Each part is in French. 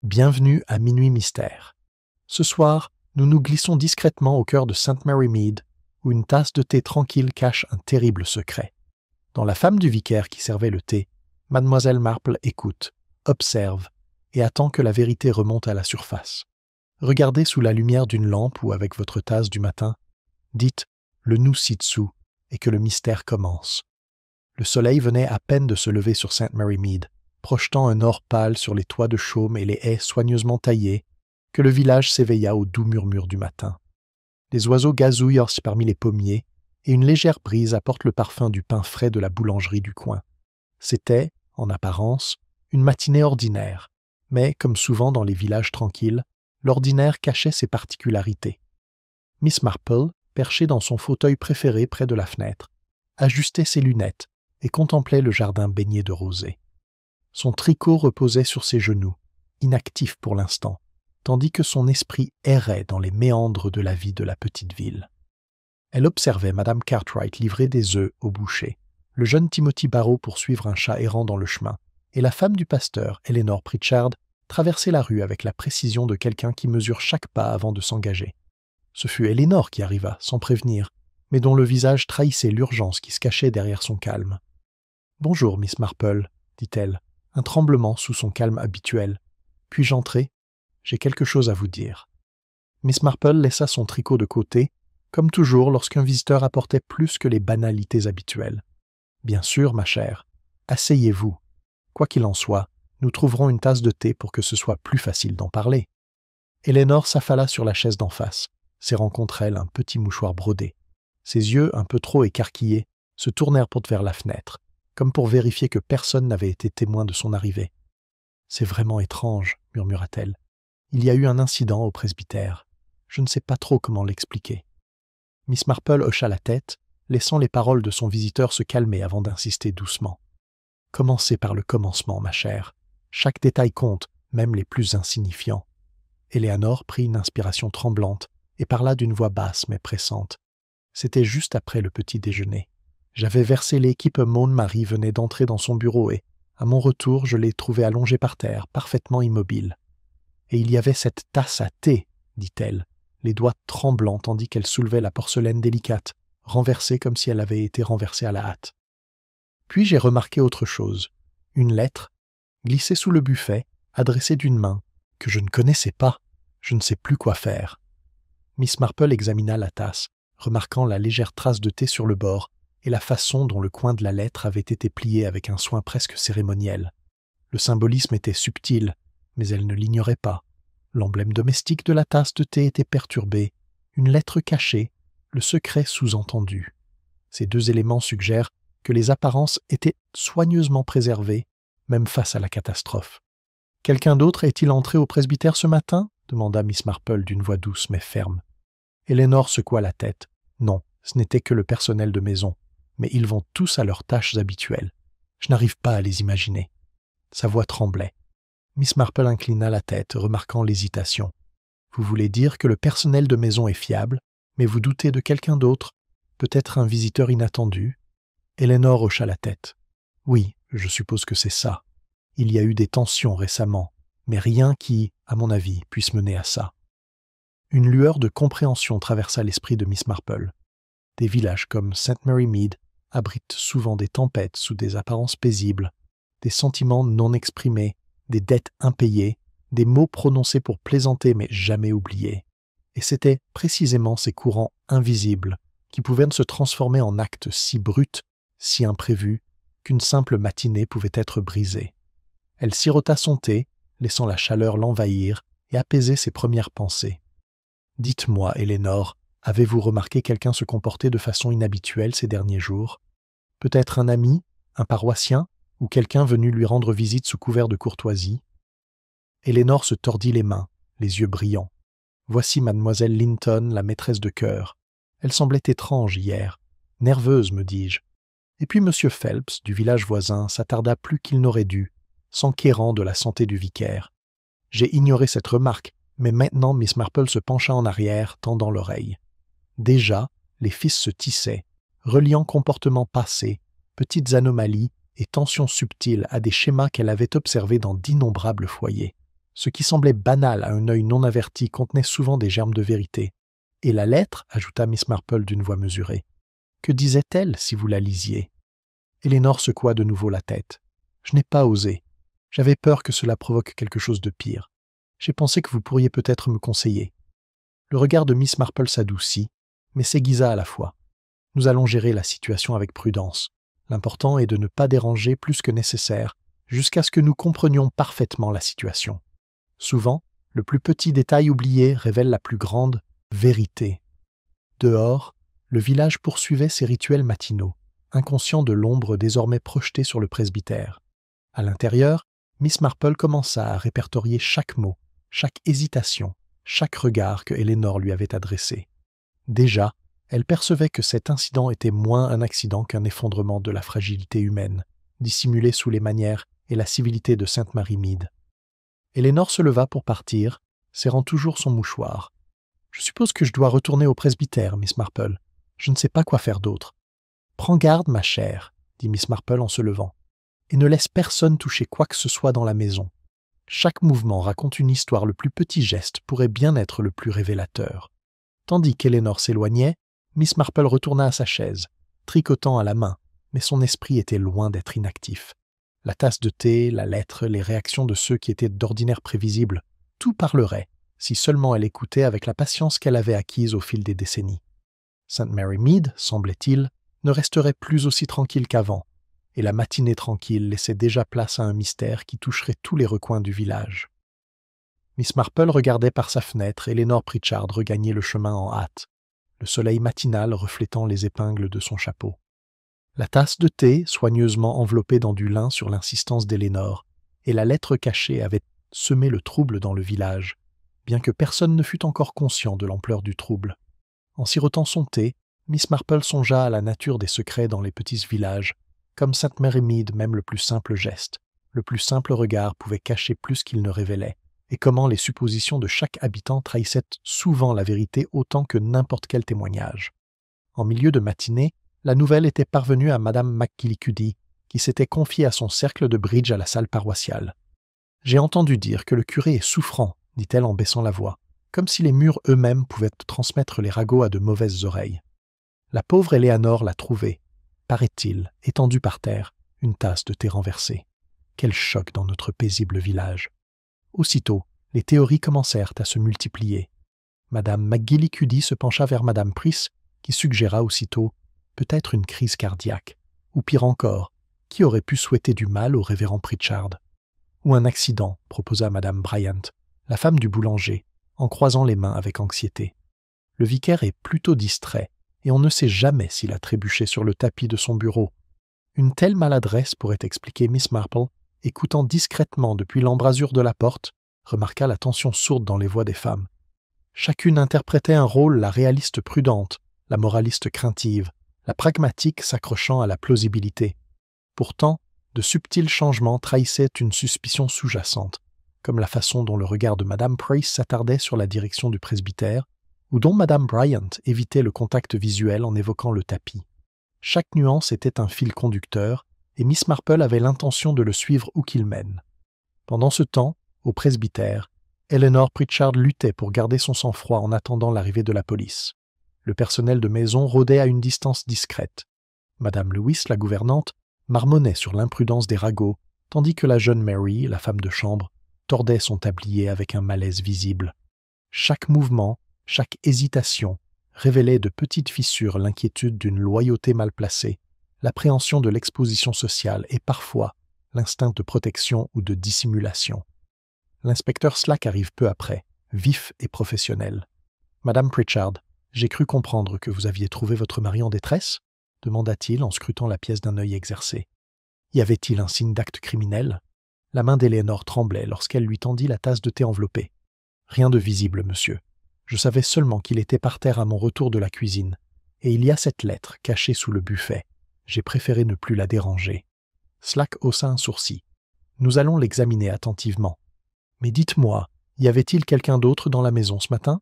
Bienvenue à Minuit Mystère. Ce soir, nous nous glissons discrètement au cœur de St. Mary Mead, où une tasse de thé tranquille cache un terrible secret. Dans la femme du vicaire qui servait le thé, Mademoiselle Marple écoute, observe et attend que la vérité remonte à la surface. Regardez sous la lumière d'une lampe ou avec votre tasse du matin, dites « le nous ci-dessous » et que le mystère commence. Le soleil venait à peine de se lever sur St. Mary Mead, projetant un or pâle sur les toits de chaume et les haies soigneusement taillées, que le village s'éveilla au doux murmure du matin. Les oiseaux gazouillent parmi les pommiers, et une légère brise apporte le parfum du pain frais de la boulangerie du coin. C'était, en apparence, une matinée ordinaire, mais, comme souvent dans les villages tranquilles, l'ordinaire cachait ses particularités. Miss Marple, perchée dans son fauteuil préféré près de la fenêtre, ajustait ses lunettes et contemplait le jardin baigné de rosée. Son tricot reposait sur ses genoux, inactif pour l'instant, tandis que son esprit errait dans les méandres de la vie de la petite ville. Elle observait Madame Cartwright livrer des œufs au boucher, le jeune Timothy Barrow poursuivre un chat errant dans le chemin, et la femme du pasteur, Eleanor Pritchard, traverser la rue avec la précision de quelqu'un qui mesure chaque pas avant de s'engager. Ce fut Eleanor qui arriva, sans prévenir, mais dont le visage trahissait l'urgence qui se cachait derrière son calme. « Bonjour, Miss Marple, » dit-elle, un tremblement sous son calme habituel. « Puis-je entrer ? J'ai quelque chose à vous dire. » Miss Marple laissa son tricot de côté, comme toujours lorsqu'un visiteur apportait plus que les banalités habituelles. « Bien sûr, ma chère. Asseyez-vous. Quoi qu'il en soit, nous trouverons une tasse de thé pour que ce soit plus facile d'en parler. » Eleanor s'affala sur la chaise d'en face, serrant contre elle un petit mouchoir brodé. Ses yeux, un peu trop écarquillés, se tournèrent vers la fenêtre, comme pour vérifier que personne n'avait été témoin de son arrivée. « C'est vraiment étrange, » murmura-t-elle. « Il y a eu un incident au presbytère. Je ne sais pas trop comment l'expliquer. » Miss Marple hocha la tête, laissant les paroles de son visiteur se calmer avant d'insister doucement. « Commencez par le commencement, ma chère. Chaque détail compte, même les plus insignifiants. » Éléanor prit une inspiration tremblante et parla d'une voix basse mais pressante. C'était juste après le petit déjeuner. J'avais versé l'équipe Maud-Marie venait d'entrer dans son bureau et, à mon retour, je l'ai trouvée allongée par terre, parfaitement immobile. Et il y avait cette tasse à thé, dit-elle, les doigts tremblants tandis qu'elle soulevait la porcelaine délicate, renversée comme si elle avait été renversée à la hâte. Puis j'ai remarqué autre chose, une lettre, glissée sous le buffet, adressée d'une main, que je ne connaissais pas, je ne sais plus quoi faire. Miss Marple examina la tasse, remarquant la légère trace de thé sur le bord, et la façon dont le coin de la lettre avait été plié avec un soin presque cérémoniel. Le symbolisme était subtil, mais elle ne l'ignorait pas. L'emblème domestique de la tasse de thé était perturbé, une lettre cachée, le secret sous-entendu. Ces deux éléments suggèrent que les apparences étaient soigneusement préservées, même face à la catastrophe. « Quelqu'un d'autre est-il entré au presbytère ce matin ?» demanda Miss Marple d'une voix douce mais ferme. Eleanor secoua la tête. « Non, ce n'était que le personnel de maison. Mais ils vont tous à leurs tâches habituelles. Je n'arrive pas à les imaginer. » Sa voix tremblait. Miss Marple inclina la tête, remarquant l'hésitation. « Vous voulez dire que le personnel de maison est fiable, mais vous doutez de quelqu'un d'autre, peut-être un visiteur inattendu ?» Eleanor hocha la tête. « Oui, je suppose que c'est ça. Il y a eu des tensions récemment, mais rien qui, à mon avis, puisse mener à ça. » Une lueur de compréhension traversa l'esprit de Miss Marple. Des villages comme St. Mary Mead abritent souvent des tempêtes sous des apparences paisibles, des sentiments non exprimés, des dettes impayées, des mots prononcés pour plaisanter mais jamais oubliés. Et c'étaient précisément ces courants invisibles qui pouvaient se transformer en actes si bruts, si imprévus, qu'une simple matinée pouvait être brisée. Elle sirota son thé, laissant la chaleur l'envahir et apaiser ses premières pensées. « Dites-moi, Eleanor, avez-vous remarqué quelqu'un se comporter de façon inhabituelle ces derniers jours? Peut-être un ami, un paroissien, ou quelqu'un venu lui rendre visite sous couvert de courtoisie ?» Eleanor se tordit les mains, les yeux brillants. « Voici mademoiselle Linton, la maîtresse de chœur. Elle semblait étrange hier, nerveuse, me dis-je. Et puis M. Phelps, du village voisin, s'attarda plus qu'il n'aurait dû, s'enquérant de la santé du vicaire. J'ai ignoré cette remarque, mais maintenant Miss Marple se pencha en arrière, tendant l'oreille. Déjà, les fils se tissaient, reliant comportements passés, petites anomalies et tensions subtiles à des schémas qu'elle avait observés dans d'innombrables foyers. Ce qui semblait banal à un œil non averti contenait souvent des germes de vérité. Et la lettre, ajouta Miss Marple d'une voix mesurée. Que disait-elle si vous la lisiez? Elinor secoua de nouveau la tête. Je n'ai pas osé. J'avais peur que cela provoque quelque chose de pire. J'ai pensé que vous pourriez peut-être me conseiller. Le regard de Miss Marple s'adoucit, mais s'aiguisa à la fois. Nous allons gérer la situation avec prudence. L'important est de ne pas déranger plus que nécessaire, jusqu'à ce que nous comprenions parfaitement la situation. Souvent, le plus petit détail oublié révèle la plus grande vérité. Dehors, le village poursuivait ses rituels matinaux, inconscient de l'ombre désormais projetée sur le presbytère. À l'intérieur, Miss Marple commença à répertorier chaque mot, chaque hésitation, chaque regard que Elinor lui avait adressé. Déjà, elle percevait que cet incident était moins un accident qu'un effondrement de la fragilité humaine, dissimulé sous les manières et la civilité de Sainte Mary Mead. Elinor se leva pour partir, serrant toujours son mouchoir. « Je suppose que je dois retourner au presbytère, Miss Marple. Je ne sais pas quoi faire d'autre. »« Prends garde, ma chère, » dit Miss Marple en se levant, « et ne laisse personne toucher quoi que ce soit dans la maison. Chaque mouvement raconte une histoire, le plus petit geste pourrait bien être le plus révélateur. » Tandis qu'Elinor s'éloignait, Miss Marple retourna à sa chaise, tricotant à la main, mais son esprit était loin d'être inactif. La tasse de thé, la lettre, les réactions de ceux qui étaient d'ordinaire prévisibles, tout parlerait, si seulement elle écoutait avec la patience qu'elle avait acquise au fil des décennies. Sainte Mary Mead, semblait-il, ne resterait plus aussi tranquille qu'avant, et la matinée tranquille laissait déjà place à un mystère qui toucherait tous les recoins du village. Miss Marple regardait par sa fenêtre et Elinor Pritchard regagnait le chemin en hâte, le soleil matinal reflétant les épingles de son chapeau. La tasse de thé, soigneusement enveloppée dans du lin sur l'insistance d'Elinor, et la lettre cachée avaient semé le trouble dans le village, bien que personne ne fût encore conscient de l'ampleur du trouble. En sirotant son thé, Miss Marple songea à la nature des secrets dans les petits villages, comme Sainte Mary Mead, même le plus simple geste, le plus simple regard pouvait cacher plus qu'il ne révélait, et comment les suppositions de chaque habitant trahissaient souvent la vérité autant que n'importe quel témoignage. En milieu de matinée, la nouvelle était parvenue à Madame McGillicuddy, qui s'était confiée à son cercle de bridge à la salle paroissiale. « J'ai entendu dire que le curé est souffrant, » dit-elle en baissant la voix, comme si les murs eux-mêmes pouvaient transmettre les ragots à de mauvaises oreilles. La pauvre Éléanor l'a trouvé, paraît-il, étendue par terre, une tasse de thé renversée. Quel choc dans notre paisible village! Aussitôt, les théories commencèrent à se multiplier. Madame McGillicuddy se pencha vers Madame Price, qui suggéra aussitôt peut-être une crise cardiaque, ou pire encore, qui aurait pu souhaiter du mal au révérend Pritchard. Ou un accident, proposa Madame Bryant, la femme du boulanger, en croisant les mains avec anxiété. Le vicaire est plutôt distrait, et on ne sait jamais s'il a trébuché sur le tapis de son bureau. Une telle maladresse pourrait expliquer Miss Marple, écoutant discrètement depuis l'embrasure de la porte, remarqua la tension sourde dans les voix des femmes. Chacune interprétait un rôle, la réaliste prudente, la moraliste craintive, la pragmatique s'accrochant à la plausibilité. Pourtant, de subtils changements trahissaient une suspicion sous-jacente, comme la façon dont le regard de Madame Price s'attardait sur la direction du presbytère, ou dont Madame Bryant évitait le contact visuel en évoquant le tapis. Chaque nuance était un fil conducteur, et Miss Marple avait l'intention de le suivre où qu'il mène. Pendant ce temps, au presbytère, Elinor Pritchard luttait pour garder son sang-froid en attendant l'arrivée de la police. Le personnel de maison rôdait à une distance discrète. Madame Lewis, la gouvernante, marmonnait sur l'imprudence des ragots, tandis que la jeune Mary, la femme de chambre, tordait son tablier avec un malaise visible. Chaque mouvement, chaque hésitation, révélait de petites fissures l'inquiétude d'une loyauté mal placée, l'appréhension de l'exposition sociale et parfois l'instinct de protection ou de dissimulation. L'inspecteur Slack arrive peu après, vif et professionnel. « Madame Pritchard, j'ai cru comprendre que vous aviez trouvé votre mari en détresse ?» demanda-t-il en scrutant la pièce d'un œil exercé. Y avait-il un signe d'acte criminel? La main d'Elinor tremblait lorsqu'elle lui tendit la tasse de thé enveloppée. « Rien de visible, monsieur. Je savais seulement qu'il était par terre à mon retour de la cuisine. Et il y a cette lettre cachée sous le buffet. J'ai préféré ne plus la déranger. » Slack haussa un sourcil. « Nous allons l'examiner attentivement. Mais dites-moi, y avait-il quelqu'un d'autre dans la maison ce matin ?»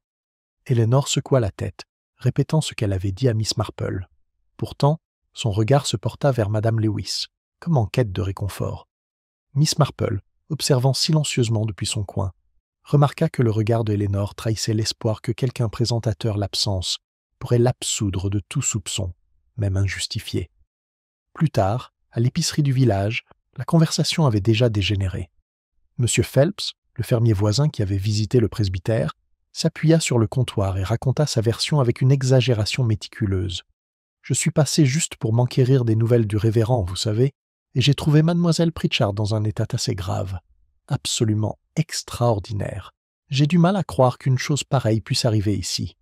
Elinor secoua la tête, répétant ce qu'elle avait dit à Miss Marple. Pourtant, son regard se porta vers Madame Lewis, comme en quête de réconfort. Miss Marple, observant silencieusement depuis son coin, remarqua que le regard d'Elénor trahissait l'espoir que quelqu'un présentateur l'absence pourrait l'absoudre de tout soupçon, même injustifié. Plus tard, à l'épicerie du village, la conversation avait déjà dégénéré. M. Phelps, le fermier voisin qui avait visité le presbytère, s'appuya sur le comptoir et raconta sa version avec une exagération méticuleuse. « Je suis passé juste pour m'enquérir des nouvelles du révérend, vous savez, et j'ai trouvé mademoiselle Pritchard dans un état assez grave. Absolument extraordinaire. J'ai du mal à croire qu'une chose pareille puisse arriver ici. »«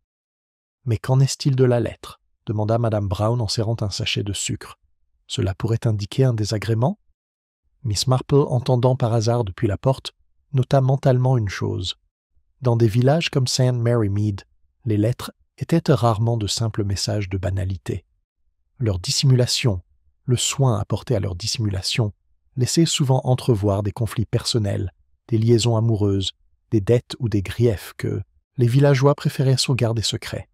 Mais qu'en est-il de la lettre ?» demanda Madame Brown en serrant un sachet de sucre. « Cela pourrait indiquer un désagrément ?» Miss Marple, entendant par hasard depuis la porte, nota mentalement une chose. Dans des villages comme St. Mary Mead, les lettres étaient rarement de simples messages de banalité. Leur dissimulation, le soin apporté à leur dissimulation, laissait souvent entrevoir des conflits personnels, des liaisons amoureuses, des dettes ou des griefs que les villageois préféraient sauvegarder secrets.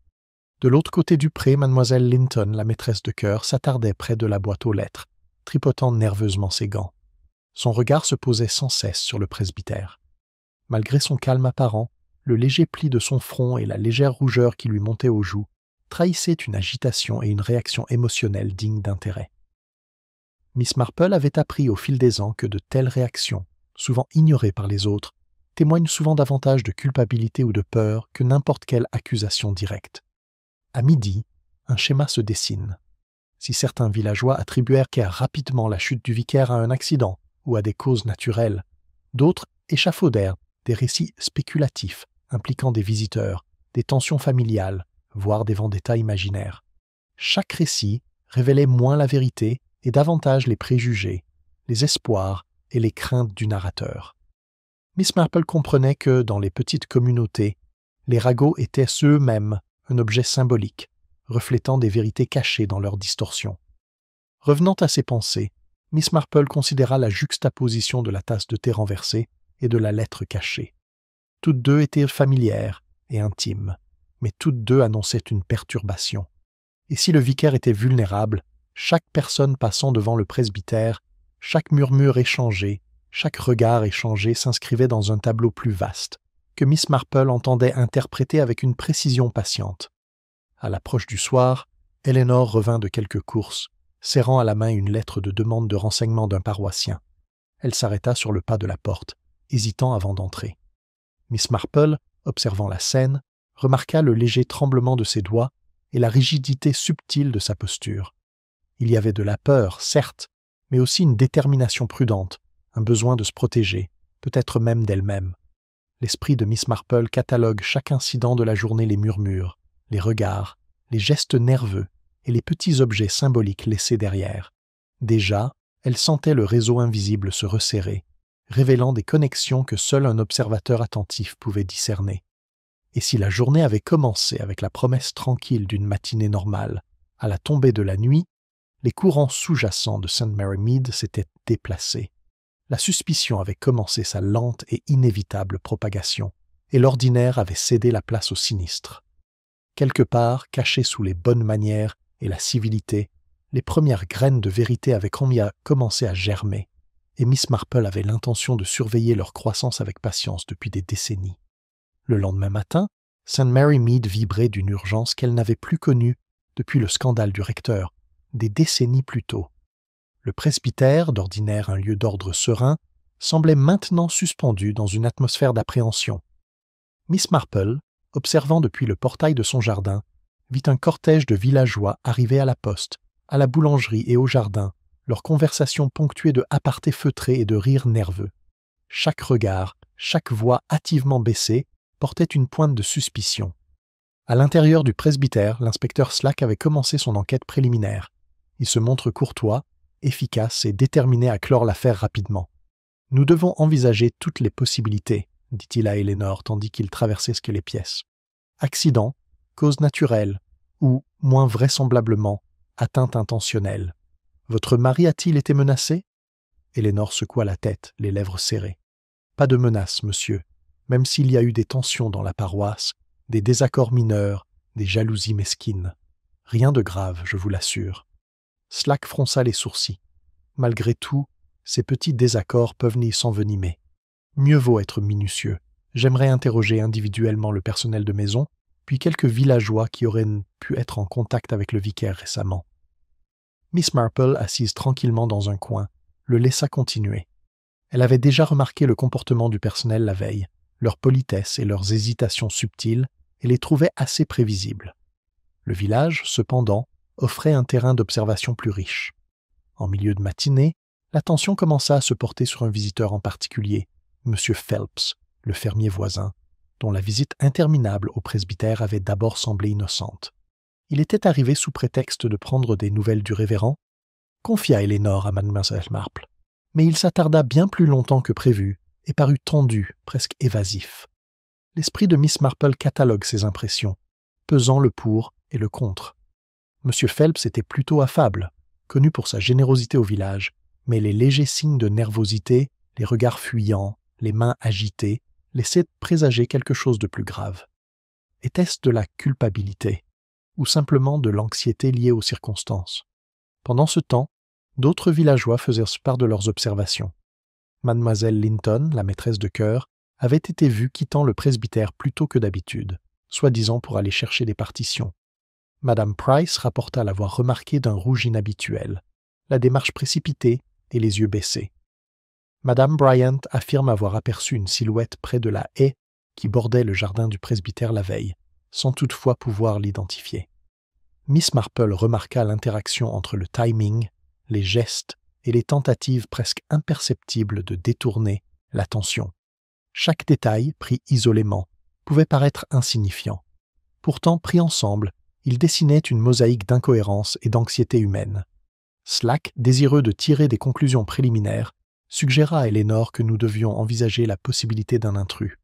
De l'autre côté du pré, mademoiselle Linton, la maîtresse de chœur, s'attardait près de la boîte aux lettres, tripotant nerveusement ses gants. Son regard se posait sans cesse sur le presbytère. Malgré son calme apparent, le léger pli de son front et la légère rougeur qui lui montait aux joues trahissaient une agitation et une réaction émotionnelle dignes d'intérêt. Miss Marple avait appris au fil des ans que de telles réactions, souvent ignorées par les autres, témoignent souvent davantage de culpabilité ou de peur que n'importe quelle accusation directe. À midi, un schéma se dessine. Si certains villageois attribuèrent rapidement la chute du vicaire à un accident ou à des causes naturelles, d'autres échafaudèrent des récits spéculatifs impliquant des visiteurs, des tensions familiales, voire des vendettas imaginaires. Chaque récit révélait moins la vérité et davantage les préjugés, les espoirs et les craintes du narrateur. Miss Marple comprenait que, dans les petites communautés, les ragots étaient eux-mêmes un objet symbolique, reflétant des vérités cachées dans leur distorsion. Revenant à ses pensées, Miss Marple considéra la juxtaposition de la tasse de thé renversée et de la lettre cachée. Toutes deux étaient familières et intimes, mais toutes deux annonçaient une perturbation. Et si le vicaire était vulnérable, chaque personne passant devant le presbytère, chaque murmure échangé, chaque regard échangé s'inscrivait dans un tableau plus vaste, que Miss Marple entendait interpréter avec une précision patiente. À l'approche du soir, Elénor revint de quelques courses, serrant à la main une lettre de demande de renseignement d'un paroissien. Elle s'arrêta sur le pas de la porte, hésitant avant d'entrer. Miss Marple, observant la scène, remarqua le léger tremblement de ses doigts et la rigidité subtile de sa posture. Il y avait de la peur, certes, mais aussi une détermination prudente, un besoin de se protéger, peut-être même d'elle-même. L'esprit de Miss Marple catalogue chaque incident de la journée, les murmures, les regards, les gestes nerveux et les petits objets symboliques laissés derrière. Déjà, elle sentait le réseau invisible se resserrer, révélant des connexions que seul un observateur attentif pouvait discerner. Et si la journée avait commencé avec la promesse tranquille d'une matinée normale, à la tombée de la nuit, les courants sous-jacents de St. Mary Mead s'étaient déplacés. La suspicion avait commencé sa lente et inévitable propagation, et l'ordinaire avait cédé la place au sinistre. Quelque part, cachées sous les bonnes manières et la civilité, les premières graines de vérité avaient commencé à germer, et Miss Marple avait l'intention de surveiller leur croissance avec patience depuis des décennies. Le lendemain matin, St. Mary Mead vibrait d'une urgence qu'elle n'avait plus connue depuis le scandale du recteur, des décennies plus tôt. Le presbytère, d'ordinaire un lieu d'ordre serein, semblait maintenant suspendu dans une atmosphère d'appréhension. Miss Marple, observant depuis le portail de son jardin, vit un cortège de villageois arriver à la poste, à la boulangerie et au jardin, leur conversation ponctuée de apartés feutrés et de rires nerveux. Chaque regard, chaque voix hâtivement baissée, portait une pointe de suspicion. À l'intérieur du presbytère, l'inspecteur Slack avait commencé son enquête préliminaire. Il se montre courtois, efficace et déterminé à clore l'affaire rapidement. « Nous devons envisager toutes les possibilités, » dit-il à Elénor tandis qu'il traversait les pièces. « Accident, cause naturelle, ou, moins vraisemblablement, atteinte intentionnelle. Votre mari a-t-il été menacé ?» Elénor secoua la tête, les lèvres serrées. « Pas de menace, monsieur, même s'il y a eu des tensions dans la paroisse, des désaccords mineurs, des jalousies mesquines. Rien de grave, je vous l'assure. » Slack fronça les sourcils. Malgré tout, ces petits désaccords peuvent s'envenimer. Mieux vaut être minutieux. J'aimerais interroger individuellement le personnel de maison, puis quelques villageois qui auraient pu être en contact avec le vicaire récemment. » Miss Marple, assise tranquillement dans un coin, le laissa continuer. Elle avait déjà remarqué le comportement du personnel la veille, leur politesse et leurs hésitations subtiles, et les trouvait assez prévisibles. Le village, cependant, offrait un terrain d'observation plus riche. En milieu de matinée, l'attention commença à se porter sur un visiteur en particulier, M. Phelps, le fermier voisin, dont la visite interminable au presbytère avait d'abord semblé innocente. Il était arrivé sous prétexte de prendre des nouvelles du révérend, confia Elénore à Mlle Marple, mais il s'attarda bien plus longtemps que prévu et parut tendu, presque évasif. L'esprit de Miss Marple catalogue ses impressions, pesant le pour et le contre. M. Phelps était plutôt affable, connu pour sa générosité au village, mais les légers signes de nervosité, les regards fuyants, les mains agitées, laissaient présager quelque chose de plus grave. Était-ce de la culpabilité, ou simplement de l'anxiété liée aux circonstances? Pendant ce temps, d'autres villageois faisaient part de leurs observations. Mademoiselle Linton, la maîtresse de chœur, avait été vue quittant le presbytère plus tôt que d'habitude, soi-disant pour aller chercher des partitions. Madame Price rapporta l'avoir remarqué d'un rouge inhabituel, la démarche précipitée et les yeux baissés. Madame Bryant affirme avoir aperçu une silhouette près de la haie qui bordait le jardin du presbytère la veille, sans toutefois pouvoir l'identifier. Miss Marple remarqua l'interaction entre le timing, les gestes et les tentatives presque imperceptibles de détourner l'attention. Chaque détail, pris isolément, pouvait paraître insignifiant. Pourtant, pris ensemble, il dessinait une mosaïque d'incohérences et d'anxiété humaine. Slack, désireux de tirer des conclusions préliminaires, suggéra à Elénore que nous devions envisager la possibilité d'un intrus.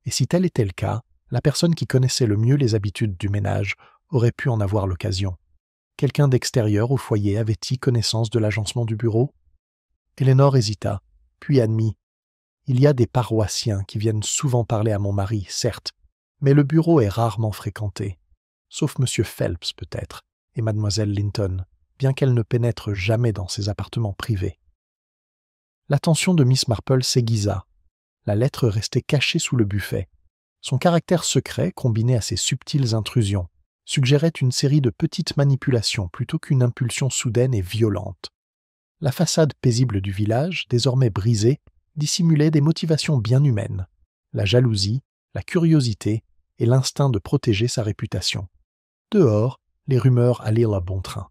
Et si tel était le cas, la personne qui connaissait le mieux les habitudes du ménage aurait pu en avoir l'occasion. Quelqu'un d'extérieur au foyer avait-il connaissance de l'agencement du bureau? Elénore hésita, puis admit. Il y a des paroissiens qui viennent souvent parler à mon mari, certes, mais le bureau est rarement fréquenté. Sauf M. Phelps peut-être, et Mademoiselle Linton, bien qu'elle ne pénètre jamais dans ses appartements privés. L'attention de Miss Marple s'aiguisa. La lettre restait cachée sous le buffet. Son caractère secret, combiné à ses subtiles intrusions, suggérait une série de petites manipulations plutôt qu'une impulsion soudaine et violente. La façade paisible du village, désormais brisée, dissimulait des motivations bien humaines, la jalousie, la curiosité et l'instinct de protéger sa réputation. Dehors, les rumeurs allirent à bon train.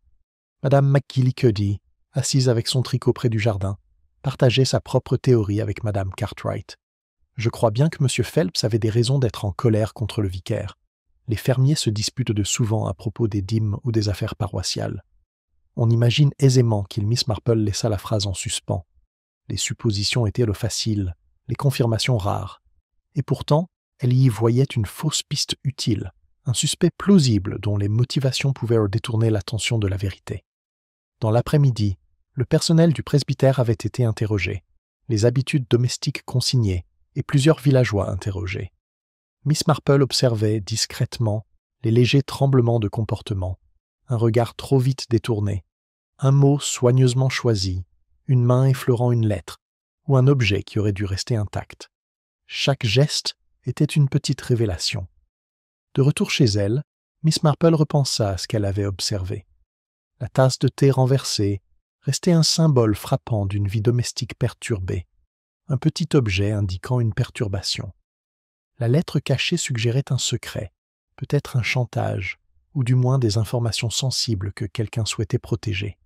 Madame McGillicuddy, assise avec son tricot près du jardin, partageait sa propre théorie avec Madame Cartwright. Je crois bien que M. Phelps avait des raisons d'être en colère contre le vicaire. Les fermiers se disputent de souvent à propos des dîmes ou des affaires paroissiales. On imagine aisément qu'il Miss Marple laissa la phrase en suspens. Les suppositions étaient le facile, les confirmations rares. Et pourtant, elle y voyait une fausse piste utile, un suspect plausible dont les motivations pouvaient détourner l'attention de la vérité. Dans l'après-midi, le personnel du presbytère avait été interrogé, les habitudes domestiques consignées et plusieurs villageois interrogés. Miss Marple observait discrètement les légers tremblements de comportement, un regard trop vite détourné, un mot soigneusement choisi, une main effleurant une lettre ou un objet qui aurait dû rester intact. Chaque geste était une petite révélation. De retour chez elle, Miss Marple repensa à ce qu'elle avait observé. La tasse de thé renversée restait un symbole frappant d'une vie domestique perturbée, un petit objet indiquant une perturbation. La lettre cachée suggérait un secret, peut-être un chantage, ou du moins des informations sensibles que quelqu'un souhaitait protéger.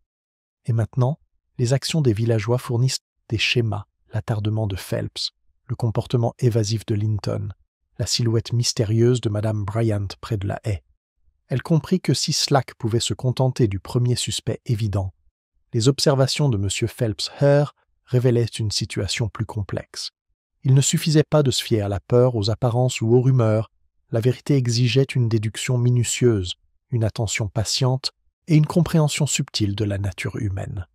Et maintenant, les actions des villageois fournissent des schémas, l'attardement de Phelps, le comportement évasif de Linton, la silhouette mystérieuse de Madame Bryant près de la haie. Elle comprit que si Slack pouvait se contenter du premier suspect évident, les observations de M. Phelps-Hare révélaient une situation plus complexe. Il ne suffisait pas de se fier à la peur, aux apparences ou aux rumeurs. La vérité exigeait une déduction minutieuse, une attention patiente et une compréhension subtile de la nature humaine.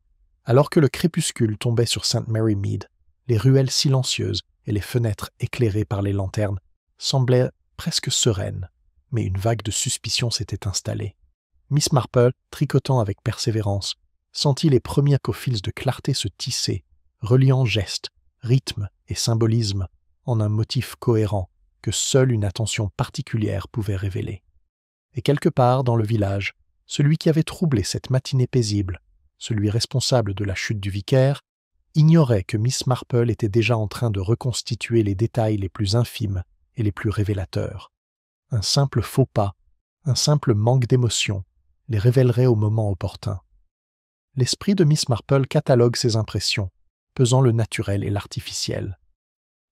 Alors que le crépuscule tombait sur St. Mary Mead, les ruelles silencieuses et les fenêtres éclairées par les lanternes semblaient presque sereines, mais une vague de suspicion s'était installée. Miss Marple, tricotant avec persévérance, sentit les premiers fils de clarté se tisser, reliant gestes, rythme et symbolisme en un motif cohérent, que seule une attention particulière pouvait révéler. Et quelque part dans le village, celui qui avait troublé cette matinée paisible, celui responsable de la chute du vicaire, ignorait que Miss Marple était déjà en train de reconstituer les détails les plus infimes et les plus révélateurs. Un simple faux pas, un simple manque d'émotion, les révélerait au moment opportun. L'esprit de Miss Marple catalogue ses impressions, pesant le naturel et l'artificiel.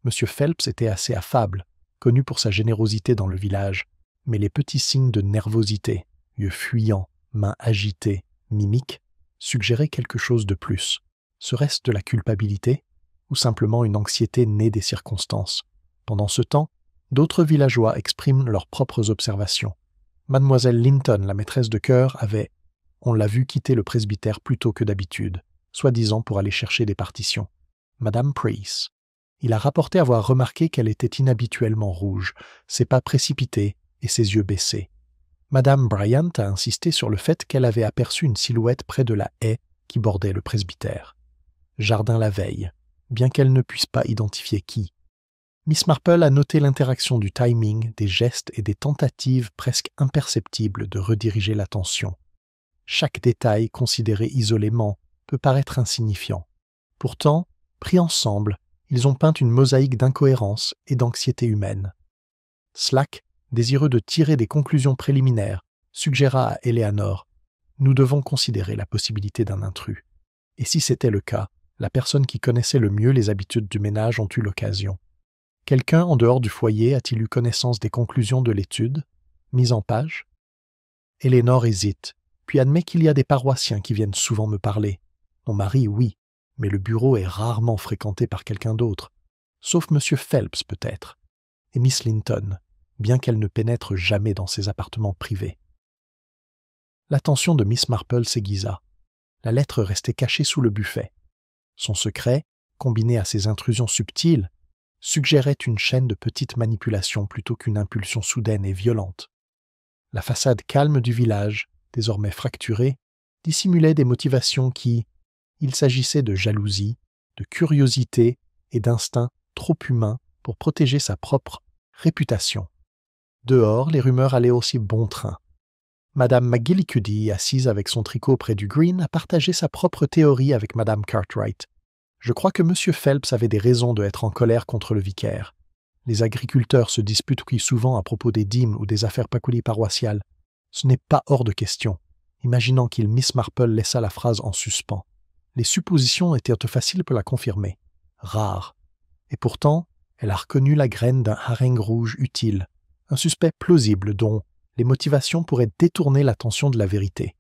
M. Phelps était assez affable, connu pour sa générosité dans le village, mais les petits signes de nervosité, yeux fuyants, mains agitées, mimiques, suggéraient quelque chose de plus. Serait-ce de la culpabilité ou simplement une anxiété née des circonstances? Pendant ce temps, d'autres villageois expriment leurs propres observations. Mademoiselle Linton, la maîtresse de chœur, avait, on l'a vu, quitter le presbytère plus tôt que d'habitude, soi-disant pour aller chercher des partitions. Madame Price. Il a rapporté avoir remarqué qu'elle était inhabituellement rouge, ses pas précipités et ses yeux baissés. Madame Bryant a insisté sur le fait qu'elle avait aperçu une silhouette près de la haie qui bordait le presbytère. Jardin la veille, bien qu'elle ne puisse pas identifier qui. Miss Marple a noté l'interaction du timing, des gestes et des tentatives presque imperceptibles de rediriger l'attention. Chaque détail considéré isolément peut paraître insignifiant. Pourtant, pris ensemble, ils ont peint une mosaïque d'incohérences et d'anxiété humaine. Slack, désireux de tirer des conclusions préliminaires, suggéra à Eleanor « Nous devons considérer la possibilité d'un intrus. » Et si c'était le cas, la personne qui connaissait le mieux les habitudes du ménage ont eu l'occasion. Quelqu'un en dehors du foyer a-t-il eu connaissance des conclusions de l'étude, mise en page? Eleanor hésite, puis admet qu'il y a des paroissiens qui viennent souvent me parler. Mon mari, oui, mais le bureau est rarement fréquenté par quelqu'un d'autre, sauf M. Phelps peut-être, et Miss Linton, bien qu'elle ne pénètre jamais dans ses appartements privés. L'attention de Miss Marple s'aiguisa. La lettre restait cachée sous le buffet. Son secret, combiné à ses intrusions subtiles, suggérait une chaîne de petites manipulations plutôt qu'une impulsion soudaine et violente. La façade calme du village, désormais fracturée, dissimulait des motivations qui, il s'agissait de jalousie, de curiosité et d'instinct trop humains pour protéger sa propre réputation. Dehors, les rumeurs allaient aussi bon train. Madame McGillicuddy, assise avec son tricot près du green, a partagé sa propre théorie avec Madame Cartwright. Je crois que M. Phelps avait des raisons de être en colère contre le vicaire. Les agriculteurs se disputent plus souvent à propos des dîmes ou des affaires paroissiales. Ce n'est pas hors de question, imaginant qu'il Miss Marple laissa la phrase en suspens. Les suppositions étaient faciles pour la confirmer, rares. Et pourtant, elle a reconnu la graine d'un harangue rouge utile, un suspect plausible dont les motivations pourraient détourner l'attention de la vérité.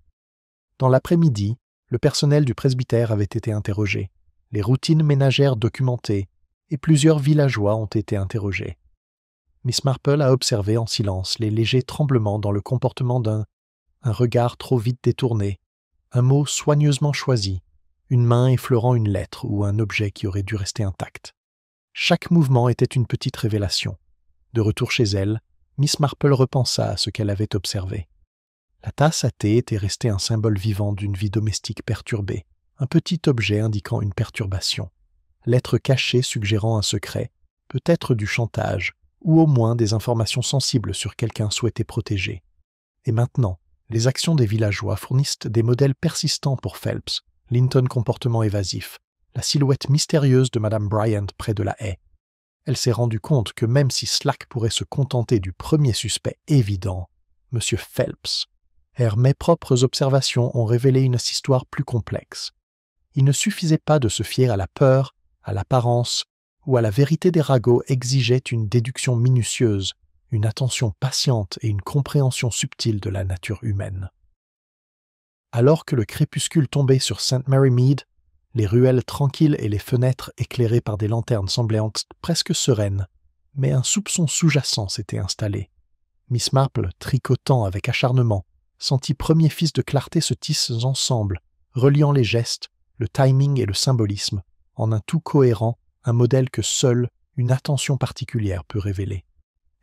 Dans l'après-midi, le personnel du presbytère avait été interrogé, les routines ménagères documentées, et plusieurs villageois ont été interrogés. Miss Marple a observé en silence les légers tremblements dans le comportement un regard trop vite détourné, un mot soigneusement choisi, une main effleurant une lettre ou un objet qui aurait dû rester intact. Chaque mouvement était une petite révélation. De retour chez elle, Miss Marple repensa à ce qu'elle avait observé. La tasse à thé était restée un symbole vivant d'une vie domestique perturbée, un petit objet indiquant une perturbation. Lettre cachée suggérant un secret, peut-être du chantage, ou au moins des informations sensibles sur quelqu'un souhaité protéger. Et maintenant, les actions des villageois fournissent des modèles persistants pour Phelps, Linton comportement évasif, la silhouette mystérieuse de Madame Bryant près de la haie. Elle s'est rendue compte que même si Slack pourrait se contenter du premier suspect évident, M. Phelps, mes propres observations ont révélé une histoire plus complexe. Il ne suffisait pas de se fier à la peur, à l'apparence ou à la vérité des ragots exigeait une déduction minutieuse, une attention patiente et une compréhension subtile de la nature humaine. Alors que le crépuscule tombait sur St. Mary Mead, les ruelles tranquilles et les fenêtres éclairées par des lanternes semblaient presque sereines, mais un soupçon sous-jacent s'était installé. Miss Marple, tricotant avec acharnement, sentit premier fils de clarté se tisser ensemble, reliant les gestes, le timing et le symbolisme, en un tout cohérent, un modèle que seule une attention particulière peut révéler.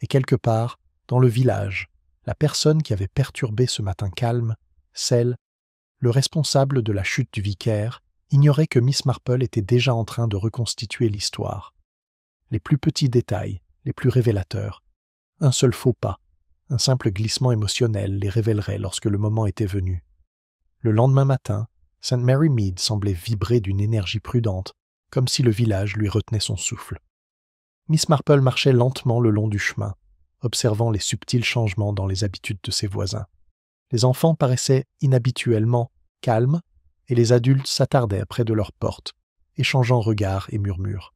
Et quelque part, dans le village, la personne qui avait perturbé ce matin calme, le responsable de la chute du vicaire, ignorait que Miss Marple était déjà en train de reconstituer l'histoire. Les plus petits détails, les plus révélateurs. Un seul faux pas, un simple glissement émotionnel les révélerait lorsque le moment était venu. Le lendemain matin, St. Mary Mead semblait vibrer d'une énergie prudente, comme si le village lui retenait son souffle. Miss Marple marchait lentement le long du chemin, observant les subtils changements dans les habitudes de ses voisins. Les enfants paraissaient inhabituellement calmes, et les adultes s'attardaient près de leur porte, échangeant regards et murmures.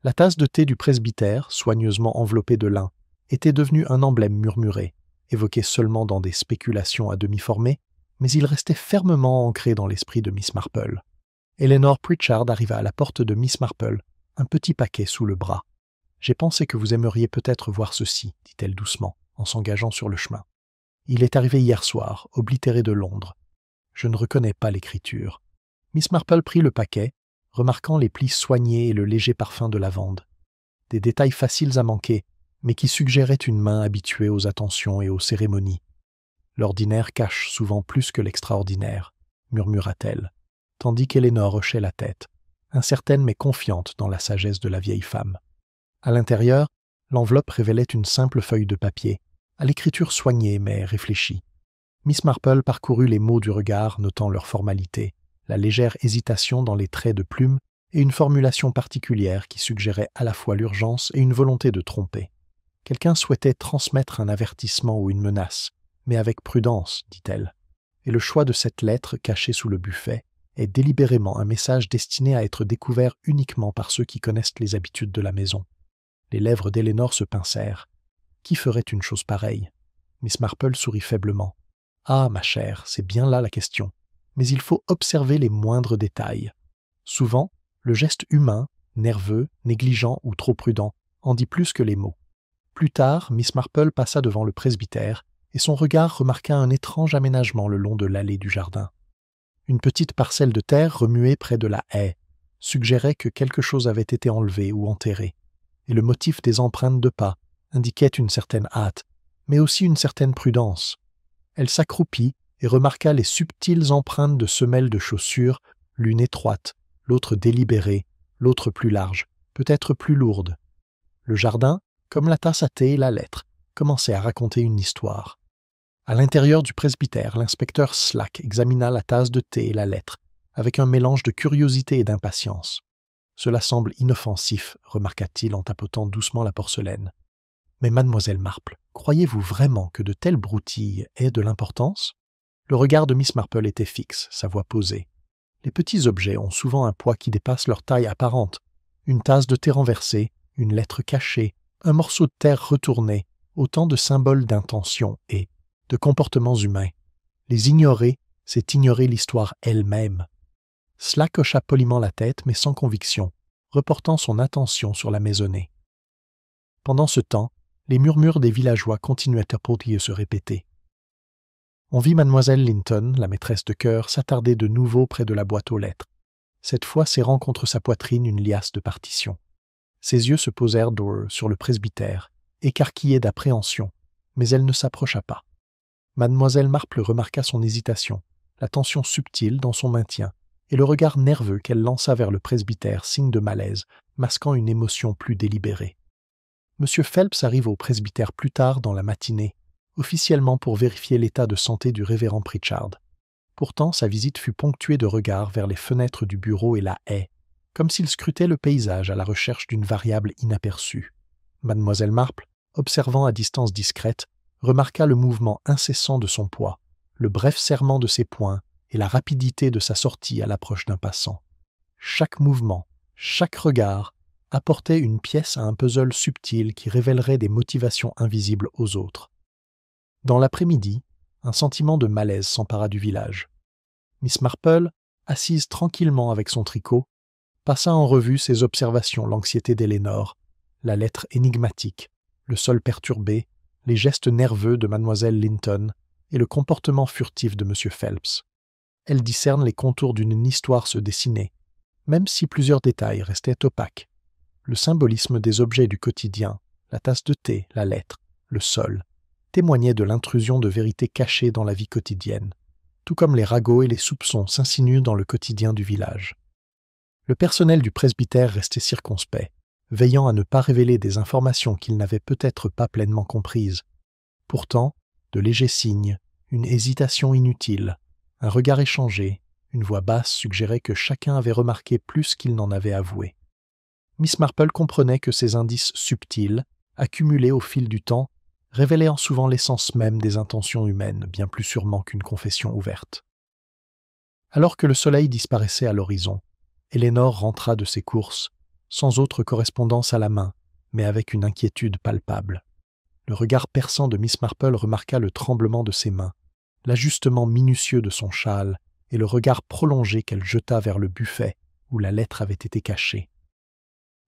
La tasse de thé du presbytère, soigneusement enveloppée de lin, était devenue un emblème murmuré, évoqué seulement dans des spéculations à demi formées, mais il restait fermement ancré dans l'esprit de Miss Marple. Eleanor Pritchard arriva à la porte de Miss Marple, un petit paquet sous le bras. « J'ai pensé que vous aimeriez peut-être voir ceci, dit-elle doucement, en s'engageant sur le chemin. Il est arrivé hier soir, oblitéré de Londres. Je ne reconnais pas l'écriture. » Miss Marple prit le paquet, remarquant les plis soignés et le léger parfum de lavande. Des détails faciles à manquer, mais qui suggéraient une main habituée aux attentions et aux cérémonies. « L'ordinaire cache souvent plus que l'extraordinaire, » murmura-t-elle, tandis qu'Éléonore hochait la tête, incertaine mais confiante dans la sagesse de la vieille femme. À l'intérieur, l'enveloppe révélait une simple feuille de papier, à l'écriture soignée mais réfléchie. Miss Marple parcourut les mots du regard, notant leur formalité, la légère hésitation dans les traits de plume et une formulation particulière qui suggérait à la fois l'urgence et une volonté de tromper. Quelqu'un souhaitait transmettre un avertissement ou une menace, mais avec prudence, dit-elle. Et le choix de cette lettre cachée sous le buffet est délibérément un message destiné à être découvert uniquement par ceux qui connaissent les habitudes de la maison. Les lèvres d'Éléonore se pincèrent. Qui ferait une chose pareille? Miss Marple sourit faiblement. « Ah, ma chère, c'est bien là la question. Mais il faut observer les moindres détails. Souvent, le geste humain, nerveux, négligent ou trop prudent, en dit plus que les mots. » Plus tard, Miss Marple passa devant le presbytère, et son regard remarqua un étrange aménagement le long de l'allée du jardin. Une petite parcelle de terre remuée près de la haie suggérait que quelque chose avait été enlevé ou enterré, et le motif des empreintes de pas indiquait une certaine hâte, mais aussi une certaine prudence. Elle s'accroupit et remarqua les subtiles empreintes de semelles de chaussures, l'une étroite, l'autre délibérée, l'autre plus large, peut-être plus lourde. Le jardin, comme la tasse à thé et la lettre, commençait à raconter une histoire. À l'intérieur du presbytère, l'inspecteur Slack examina la tasse de thé et la lettre, avec un mélange de curiosité et d'impatience. « Cela semble inoffensif, » remarqua-t-il en tapotant doucement la porcelaine. « Mais mademoiselle Marple, croyez-vous vraiment que de telles broutilles aient de l'importance ?» Le regard de Miss Marple était fixe, sa voix posée. Les petits objets ont souvent un poids qui dépasse leur taille apparente. Une tasse de thé renversée, une lettre cachée, un morceau de terre retourné, autant de symboles d'intention et de comportements humains. Les ignorer, c'est ignorer l'histoire elle-même. Slack hocha poliment la tête, mais sans conviction, reportant son attention sur la maisonnée. Pendant ce temps, les murmures des villageois continuaient à pourrir se répéter. On vit mademoiselle Linton, la maîtresse de chœur, s'attarder de nouveau près de la boîte aux lettres, cette fois serrant contre sa poitrine une liasse de partitions. Ses yeux se posèrent sur le presbytère, écarquillés d'appréhension, mais elle ne s'approcha pas. Mademoiselle Marple remarqua son hésitation, la tension subtile dans son maintien, et le regard nerveux qu'elle lança vers le presbytère, signe de malaise, masquant une émotion plus délibérée. M. Phelps arrive au presbytère plus tard dans la matinée, officiellement pour vérifier l'état de santé du révérend Pritchard. Pourtant, sa visite fut ponctuée de regards vers les fenêtres du bureau et la haie, comme s'il scrutait le paysage à la recherche d'une variable inaperçue. Mademoiselle Marple, observant à distance discrète, remarqua le mouvement incessant de son poids, le bref serrement de ses poings et la rapidité de sa sortie à l'approche d'un passant. Chaque mouvement, chaque regard apportait une pièce à un puzzle subtil qui révélerait des motivations invisibles aux autres. Dans l'après-midi, un sentiment de malaise s'empara du village. Miss Marple, assise tranquillement avec son tricot, passa en revue ses observations, l'anxiété d'Éléonore, la lettre énigmatique, le sol perturbé, les gestes nerveux de mademoiselle Linton et le comportement furtif de M. Phelps. Elle discerne les contours d'une histoire se dessiner, même si plusieurs détails restaient opaques. Le symbolisme des objets du quotidien, la tasse de thé, la lettre, le sol, témoignait de l'intrusion de vérités cachées dans la vie quotidienne, tout comme les ragots et les soupçons s'insinuent dans le quotidien du village. Le personnel du presbytère restait circonspect, veillant à ne pas révéler des informations qu'il n'avait peut-être pas pleinement comprises. Pourtant, de légers signes, une hésitation inutile, un regard échangé, une voix basse suggéraient que chacun avait remarqué plus qu'il n'en avait avoué. Miss Marple comprenait que ces indices subtils, accumulés au fil du temps, révélaient souvent l'essence même des intentions humaines, bien plus sûrement qu'une confession ouverte. Alors que le soleil disparaissait à l'horizon, Eleanor rentra de ses courses, sans autre correspondance à la main, mais avec une inquiétude palpable. Le regard perçant de Miss Marple remarqua le tremblement de ses mains, l'ajustement minutieux de son châle et le regard prolongé qu'elle jeta vers le buffet où la lettre avait été cachée.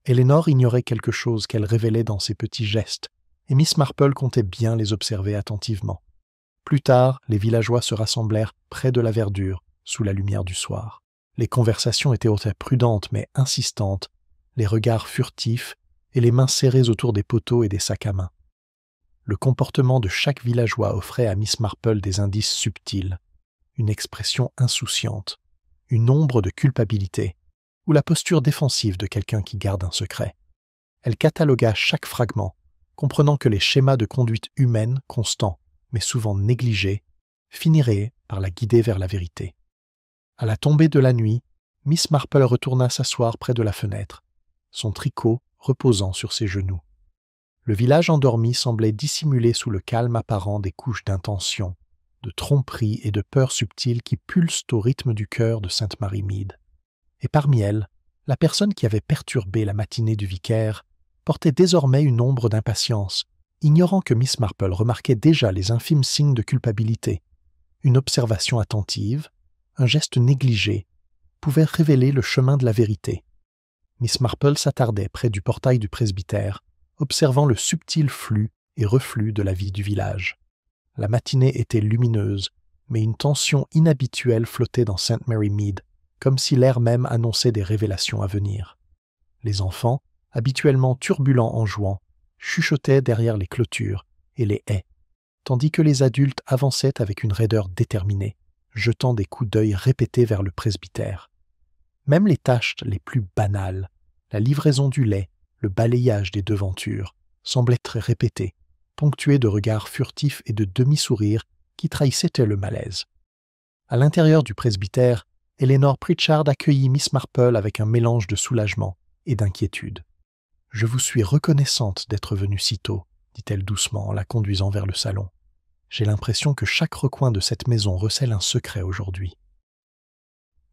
Eleanor ignorait quelque chose qu'elle révélait dans ses petits gestes, et Miss Marple comptait bien les observer attentivement. Plus tard, les villageois se rassemblèrent près de la verdure, sous la lumière du soir. Les conversations étaient autant prudentes mais insistantes, les regards furtifs et les mains serrées autour des poteaux et des sacs à main. Le comportement de chaque villageois offrait à Miss Marple des indices subtils, une expression insouciante, une ombre de culpabilité, ou la posture défensive de quelqu'un qui garde un secret. Elle catalogua chaque fragment, comprenant que les schémas de conduite humaine, constants, mais souvent négligés, finiraient par la guider vers la vérité. À la tombée de la nuit, Miss Marple retourna s'asseoir près de la fenêtre, son tricot reposant sur ses genoux. Le village endormi semblait dissimuler sous le calme apparent des couches d'intention, de tromperie et de peur subtile qui pulsent au rythme du cœur de Sainte Mary Mead. Et parmi elles, la personne qui avait perturbé la matinée du vicaire portait désormais une ombre d'impatience, ignorant que Miss Marple remarquait déjà les infimes signes de culpabilité. Une observation attentive, un geste négligé, pouvait révéler le chemin de la vérité. Miss Marple s'attardait près du portail du presbytère, observant le subtil flux et reflux de la vie du village. La matinée était lumineuse, mais une tension inhabituelle flottait dans St. Mary Mead, comme si l'air même annonçait des révélations à venir. Les enfants, habituellement turbulents en jouant, chuchotaient derrière les clôtures et les haies, tandis que les adultes avançaient avec une raideur déterminée, jetant des coups d'œil répétés vers le presbytère. Même les tâches les plus banales, la livraison du lait, le balayage des devantures, semblaient être répétées, ponctuées de regards furtifs et de demi-sourires qui trahissaient le malaise. À l'intérieur du presbytère, Eleanor Pritchard accueillit Miss Marple avec un mélange de soulagement et d'inquiétude. « Je vous suis reconnaissante d'être venue si tôt, » dit-elle doucement en la conduisant vers le salon. « J'ai l'impression que chaque recoin de cette maison recèle un secret aujourd'hui. »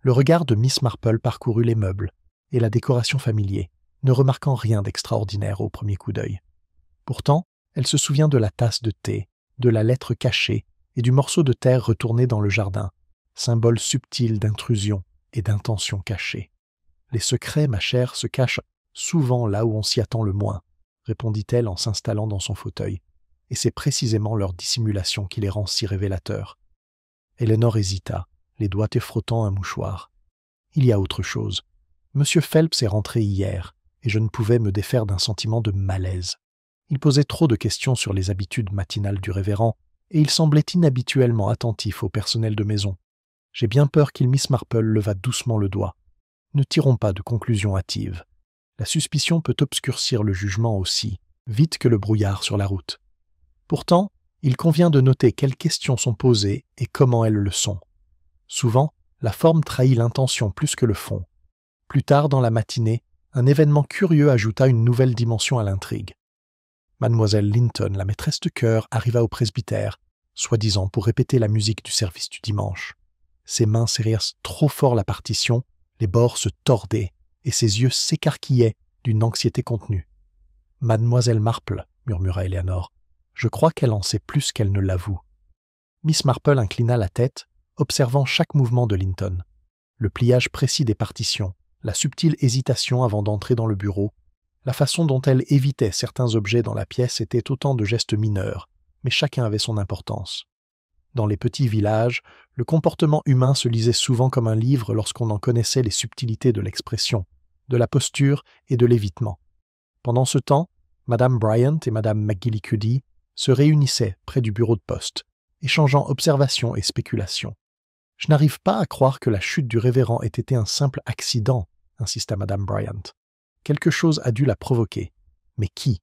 Le regard de Miss Marple parcourut les meubles et la décoration familière, ne remarquant rien d'extraordinaire au premier coup d'œil. Pourtant, elle se souvient de la tasse de thé, de la lettre cachée et du morceau de terre retourné dans le jardin, symbole subtil d'intrusion et d'intention cachée. « Les secrets, ma chère, se cachent souvent là où on s'y attend le moins, » répondit-elle en s'installant dans son fauteuil, et c'est précisément leur dissimulation qui les rend si révélateurs. Eleanor hésita, les doigts frottant un mouchoir. « Il y a autre chose. Monsieur Phelps est rentré hier, et je ne pouvais me défaire d'un sentiment de malaise. Il posait trop de questions sur les habitudes matinales du révérend, et il semblait inhabituellement attentif au personnel de maison. J'ai bien peur qu'il Miss Marple leva doucement le doigt. Ne tirons pas de conclusions hâtives. La suspicion peut obscurcir le jugement aussi, vite que le brouillard sur la route. Pourtant, il convient de noter quelles questions sont posées et comment elles le sont. Souvent, la forme trahit l'intention plus que le fond. Plus tard dans la matinée, un événement curieux ajouta une nouvelle dimension à l'intrigue. Mademoiselle Linton, la maîtresse de chœur, arriva au presbytère, soi-disant pour répéter la musique du service du dimanche. Ses mains serrèrent trop fort la partition, les bords se tordaient, et ses yeux s'écarquillaient d'une anxiété contenue. « Mademoiselle Marple, » murmura Eleanor, « je crois qu'elle en sait plus qu'elle ne l'avoue. » Miss Marple inclina la tête, observant chaque mouvement de Linton. Le pliage précis des partitions, la subtile hésitation avant d'entrer dans le bureau, la façon dont elle évitait certains objets dans la pièce étaient autant de gestes mineurs, mais chacun avait son importance. Dans les petits villages, le comportement humain se lisait souvent comme un livre lorsqu'on en connaissait les subtilités de l'expression, de la posture et de l'évitement. Pendant ce temps, Madame Bryant et Madame McGillicuddy se réunissaient près du bureau de poste, échangeant observations et spéculations. « Je n'arrive pas à croire que la chute du révérend ait été un simple accident, » insista Madame Bryant. Quelque chose a dû la provoquer. Mais qui?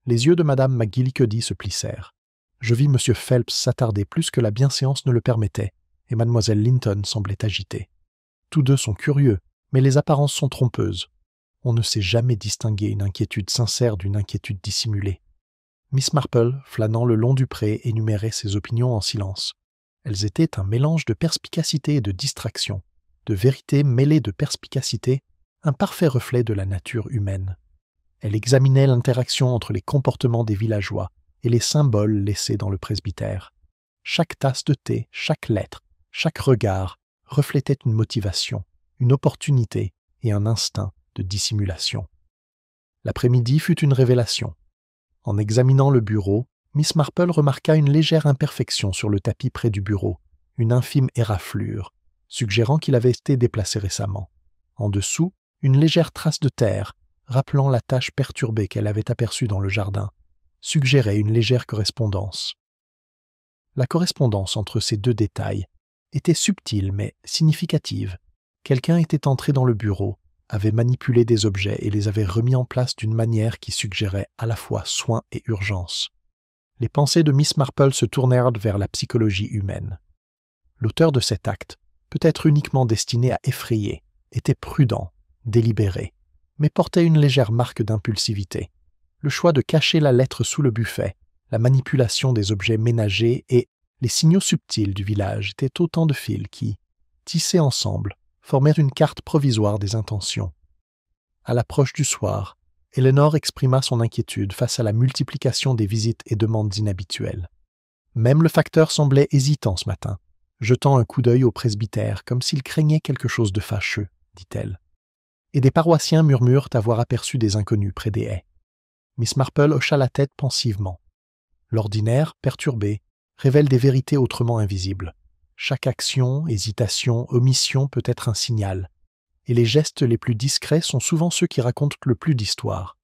Les yeux de Madame McGillicuddy se plissèrent. Je vis M. Phelps s'attarder plus que la bienséance ne le permettait, et Mademoiselle Linton semblait agitée. Tous deux sont curieux, mais les apparences sont trompeuses. On ne sait jamais distinguer une inquiétude sincère d'une inquiétude dissimulée. Miss Marple, flânant le long du pré, énumérait ses opinions en silence. Elles étaient un mélange de perspicacité et de distraction, de vérité mêlée de perspicacité, un parfait reflet de la nature humaine. Elle examinait l'interaction entre les comportements des villageois et les symboles laissés dans le presbytère. Chaque tasse de thé, chaque lettre, chaque regard reflétait une motivation, une opportunité et un instinct de dissimulation. L'après-midi fut une révélation. En examinant le bureau, Miss Marple remarqua une légère imperfection sur le tapis près du bureau, une infime éraflure, suggérant qu'il avait été déplacé récemment. En dessous, une légère trace de terre, rappelant la tache perturbée qu'elle avait aperçue dans le jardin, suggérait une légère correspondance. La correspondance entre ces deux détails était subtile mais significative. Quelqu'un était entré dans le bureau, avait manipulé des objets et les avait remis en place d'une manière qui suggérait à la fois soin et urgence. Les pensées de Miss Marple se tournèrent vers la psychologie humaine. L'auteur de cet acte, peut-être uniquement destiné à effrayer, était prudent, délibéré, mais portait une légère marque d'impulsivité. Le choix de cacher la lettre sous le buffet, la manipulation des objets ménagers et les signaux subtils du village étaient autant de fils qui, tissés ensemble, formèrent une carte provisoire des intentions. À l'approche du soir, Eleanor exprima son inquiétude face à la multiplication des visites et demandes inhabituelles. Même le facteur semblait hésitant ce matin, jetant un coup d'œil au presbytère comme s'il craignait quelque chose de fâcheux, dit-elle. Et des paroissiens murmurent avoir aperçu des inconnus près des haies. Miss Marple hocha la tête pensivement. L'ordinaire, perturbé, révèle des vérités autrement invisibles. Chaque action, hésitation, omission peut être un signal, et les gestes les plus discrets sont souvent ceux qui racontent le plus d'histoires.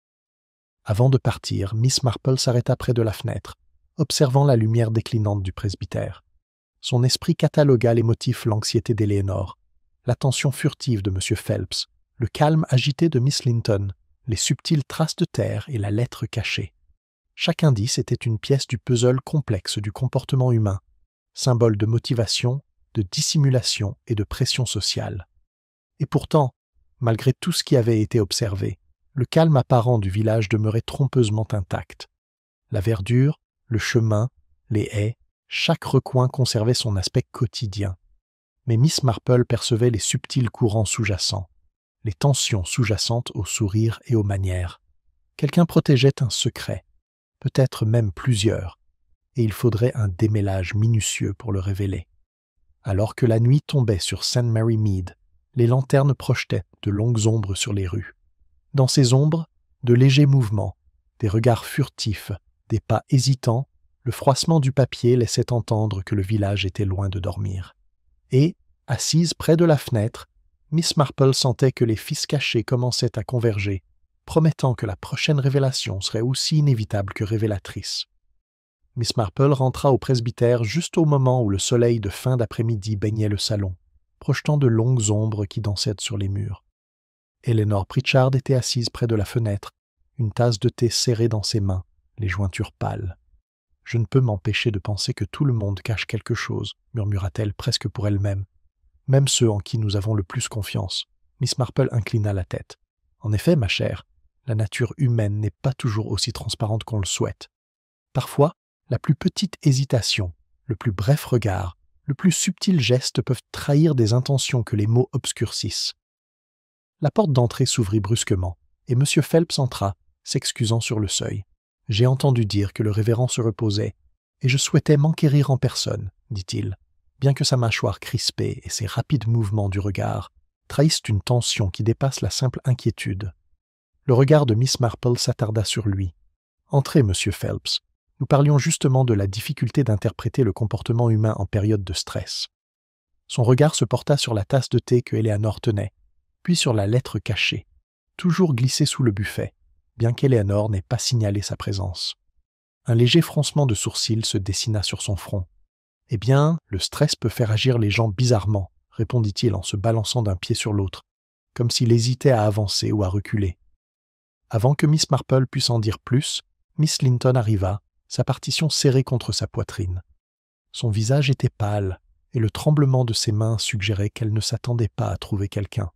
Avant de partir, Miss Marple s'arrêta près de la fenêtre, observant la lumière déclinante du presbytère. Son esprit catalogua les motifs l'anxiété d'Eleanor, l'attention furtive de M. Phelps, le calme agité de Miss Linton, les subtiles traces de terre et la lettre cachée. Chaque indice était une pièce du puzzle complexe du comportement humain, symbole de motivation, de dissimulation et de pression sociale. Et pourtant, malgré tout ce qui avait été observé, le calme apparent du village demeurait trompeusement intact. La verdure, le chemin, les haies, chaque recoin conservait son aspect quotidien. Mais Miss Marple percevait les subtils courants sous-jacents, les tensions sous-jacentes aux sourires et aux manières. Quelqu'un protégeait un secret, peut-être même plusieurs, et il faudrait un démêlage minutieux pour le révéler. Alors que la nuit tombait sur St. Mary Mead, les lanternes projetaient de longues ombres sur les rues. Dans ces ombres, de légers mouvements, des regards furtifs, des pas hésitants, le froissement du papier laissait entendre que le village était loin de dormir. Et, assise près de la fenêtre, Miss Marple sentait que les fils cachés commençaient à converger, promettant que la prochaine révélation serait aussi inévitable que révélatrice. Miss Marple rentra au presbytère juste au moment où le soleil de fin d'après-midi baignait le salon, projetant de longues ombres qui dansaient sur les murs. Eleanor Pritchard était assise près de la fenêtre, une tasse de thé serrée dans ses mains, les jointures pâles. « Je ne peux m'empêcher de penser que tout le monde cache quelque chose, » murmura-t-elle presque pour elle-même. « Même ceux en qui nous avons le plus confiance. » Miss Marple inclina la tête. « En effet, ma chère, la nature humaine n'est pas toujours aussi transparente qu'on le souhaite. Parfois, la plus petite hésitation, le plus bref regard, le plus subtil geste peuvent trahir des intentions que les mots obscurcissent. » La porte d'entrée s'ouvrit brusquement, et M. Phelps entra, s'excusant sur le seuil. « J'ai entendu dire que le révérend se reposait, et je souhaitais m'enquérir en personne, dit-il, bien que sa mâchoire crispée et ses rapides mouvements du regard trahissent une tension qui dépasse la simple inquiétude. Le regard de Miss Marple s'attarda sur lui. « Entrez, M. Phelps. Nous parlions justement de la difficulté d'interpréter le comportement humain en période de stress. » Son regard se porta sur la tasse de thé que Eleanor tenait, puis sur la lettre cachée, toujours glissée sous le buffet, bien qu'Eleanor n'ait pas signalé sa présence. Un léger froncement de sourcils se dessina sur son front. « Eh bien, le stress peut faire agir les gens bizarrement, » répondit-il en se balançant d'un pied sur l'autre, comme s'il hésitait à avancer ou à reculer. Avant que Miss Marple puisse en dire plus, Miss Linton arriva, sa partition serrée contre sa poitrine. Son visage était pâle, et le tremblement de ses mains suggérait qu'elle ne s'attendait pas à trouver quelqu'un.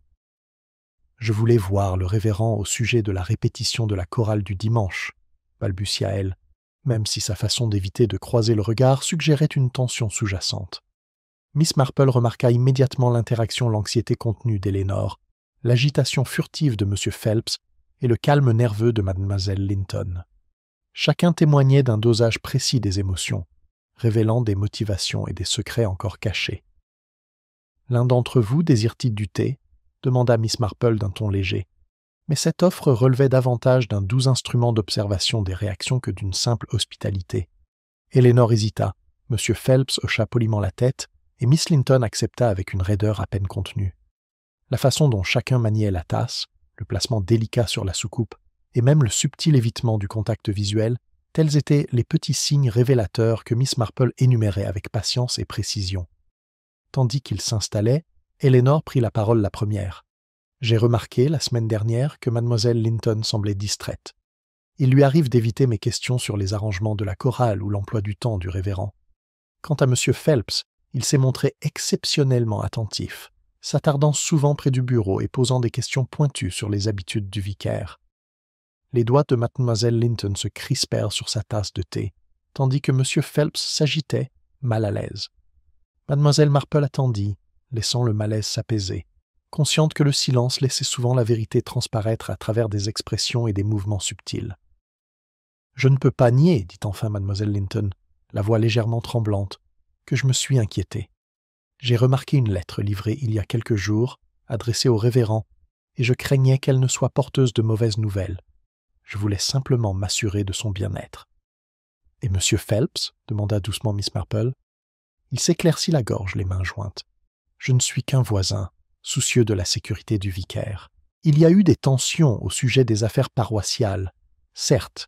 « Je voulais voir le révérend au sujet de la répétition de la chorale du dimanche, » balbutia-elle, même si sa façon d'éviter de croiser le regard suggérait une tension sous-jacente. Miss Marple remarqua immédiatement l'anxiété contenue d'Elénor, l'agitation furtive de M. Phelps et le calme nerveux de Mademoiselle Linton. Chacun témoignait d'un dosage précis des émotions, révélant des motivations et des secrets encore cachés. « L'un d'entre vous désire-t-il du thé ?» demanda Miss Marple d'un ton léger. Mais cette offre relevait davantage d'un doux instrument d'observation des réactions que d'une simple hospitalité. Elénor hésita, M. Phelps hocha poliment la tête, et Miss Linton accepta avec une raideur à peine contenue. La façon dont chacun maniait la tasse, le placement délicat sur la soucoupe, et même le subtil évitement du contact visuel, tels étaient les petits signes révélateurs que Miss Marple énumérait avec patience et précision. Tandis qu'il s'installait, Elénor prit la parole la première. « J'ai remarqué, la semaine dernière, que Mademoiselle Linton semblait distraite. Il lui arrive d'éviter mes questions sur les arrangements de la chorale ou l'emploi du temps du révérend. Quant à M. Phelps, il s'est montré exceptionnellement attentif, s'attardant souvent près du bureau et posant des questions pointues sur les habitudes du vicaire. » Les doigts de Mademoiselle Linton se crispèrent sur sa tasse de thé, tandis que M. Phelps s'agitait, mal à l'aise. Mademoiselle Marple attendit, laissant le malaise s'apaiser, consciente que le silence laissait souvent la vérité transparaître à travers des expressions et des mouvements subtils. « Je ne peux pas nier, dit enfin Mademoiselle Linton, la voix légèrement tremblante, que je me suis inquiétée. J'ai remarqué une lettre livrée il y a quelques jours, adressée au révérend, et je craignais qu'elle ne soit porteuse de mauvaises nouvelles. Je voulais simplement m'assurer de son bien-être. »« Et M. Phelps ?» demanda doucement Miss Marple. Il s'éclaircit la gorge, les mains jointes. « Je ne suis qu'un voisin, soucieux de la sécurité du vicaire. Il y a eu des tensions au sujet des affaires paroissiales, certes,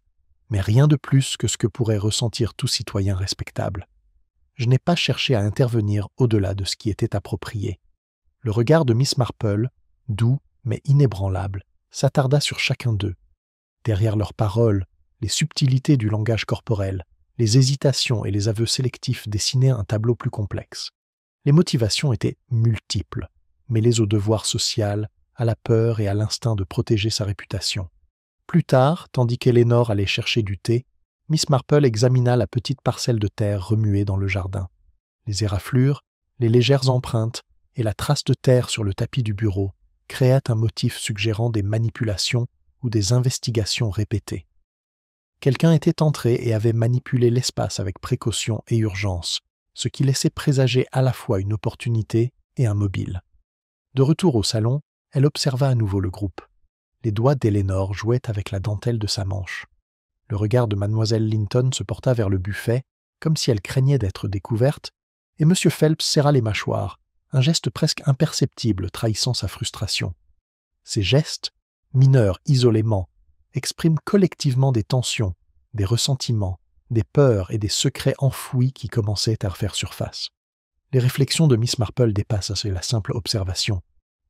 mais rien de plus que ce que pourrait ressentir tout citoyen respectable. Je n'ai pas cherché à intervenir au-delà de ce qui était approprié. » Le regard de Miss Marple, doux mais inébranlable, s'attarda sur chacun d'eux. Derrière leurs paroles, les subtilités du langage corporel, les hésitations et les aveux sélectifs dessinaient un tableau plus complexe. Les motivations étaient multiples, mêlées au devoir social, à la peur et à l'instinct de protéger sa réputation. Plus tard, tandis qu'Elénor allait chercher du thé, Miss Marple examina la petite parcelle de terre remuée dans le jardin. Les éraflures, les légères empreintes et la trace de terre sur le tapis du bureau créaient un motif suggérant des manipulations ou des investigations répétées. Quelqu'un était entré et avait manipulé l'espace avec précaution et urgence, ce qui laissait présager à la fois une opportunité et un mobile. De retour au salon, elle observa à nouveau le groupe. Les doigts d'Elénor jouaient avec la dentelle de sa manche. Le regard de Mademoiselle Linton se porta vers le buffet, comme si elle craignait d'être découverte, et M. Phelps serra les mâchoires, un geste presque imperceptible trahissant sa frustration. Ces gestes, mineurs isolément, expriment collectivement des tensions, des ressentiments, des peurs et des secrets enfouis qui commençaient à refaire surface. Les réflexions de Miss Marple dépassent la simple observation.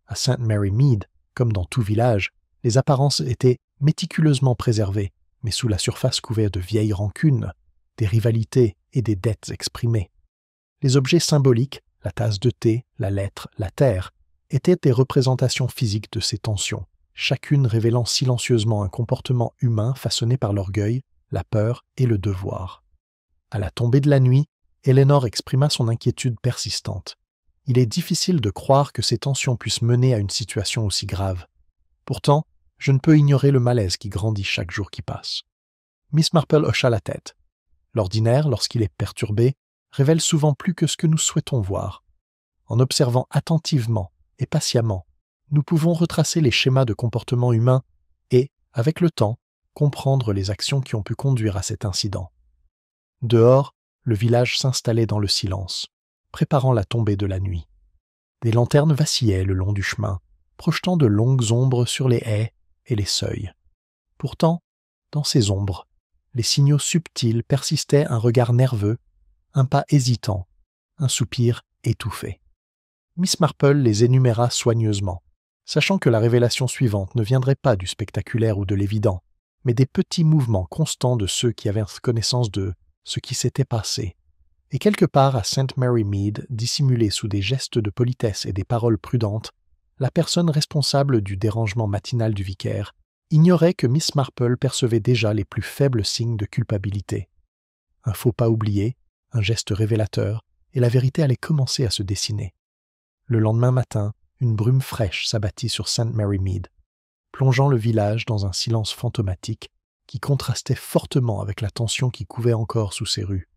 À St. Mary Mead, comme dans tout village, les apparences étaient méticuleusement préservées, mais sous la surface couverte de vieilles rancunes, des rivalités et des dettes exprimées. Les objets symboliques, la tasse de thé, la lettre, la terre, étaient des représentations physiques de ces tensions, chacune révélant silencieusement un comportement humain façonné par l'orgueil, la peur et le devoir. À la tombée de la nuit, Elénor exprima son inquiétude persistante. Il est difficile de croire que ces tensions puissent mener à une situation aussi grave. Pourtant, je ne peux ignorer le malaise qui grandit chaque jour qui passe. Miss Marple hocha la tête. L'ordinaire, lorsqu'il est perturbé, révèle souvent plus que ce que nous souhaitons voir. En observant attentivement et patiemment, nous pouvons retracer les schémas de comportement humain et, avec le temps, comprendre les actions qui ont pu conduire à cet incident. Dehors, le village s'installait dans le silence, préparant la tombée de la nuit. Des lanternes vacillaient le long du chemin, projetant de longues ombres sur les haies et les seuils. Pourtant, dans ces ombres, les signaux subtils persistaient un regard nerveux, un pas hésitant, un soupir étouffé. Miss Marple les énuméra soigneusement, Sachant que la révélation suivante ne viendrait pas du spectaculaire ou de l'évident, mais des petits mouvements constants de ceux qui avaient connaissance de ce qui s'était passé. Et quelque part à St. Mary Mead, dissimulée sous des gestes de politesse et des paroles prudentes, la personne responsable du dérangement matinal du vicaire ignorait que Miss Marple percevait déjà les plus faibles signes de culpabilité. Un faux pas oublié, un geste révélateur, et la vérité allait commencer à se dessiner. Le lendemain matin, une brume fraîche s'abattit sur St. Mary Mead, plongeant le village dans un silence fantomatique qui contrastait fortement avec la tension qui couvait encore sous ces rues.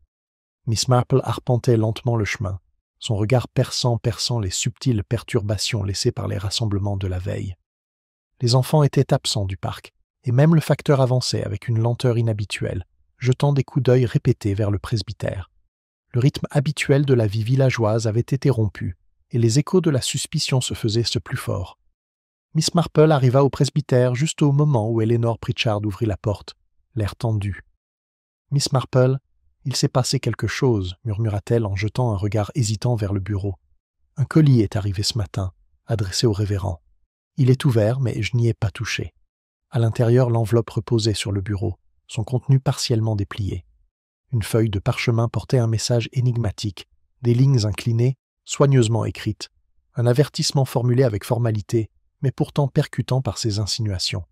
Miss Marple arpentait lentement le chemin, son regard perçant les subtiles perturbations laissées par les rassemblements de la veille. Les enfants étaient absents du parc, et même le facteur avançait avec une lenteur inhabituelle, jetant des coups d'œil répétés vers le presbytère. Le rythme habituel de la vie villageoise avait été rompu, et les échos de la suspicion se faisaient plus forts. Miss Marple arriva au presbytère juste au moment où Eleanor Pritchard ouvrit la porte, l'air tendu. « Miss Marple, il s'est passé quelque chose, » murmura-t-elle en jetant un regard hésitant vers le bureau. « Un colis est arrivé ce matin, adressé au révérend. Il est ouvert, mais je n'y ai pas touché. » À l'intérieur, l'enveloppe reposait sur le bureau, son contenu partiellement déplié. Une feuille de parchemin portait un message énigmatique, des lignes inclinées, soigneusement écrites, un avertissement formulé avec formalité, mais pourtant percutant par ses insinuations.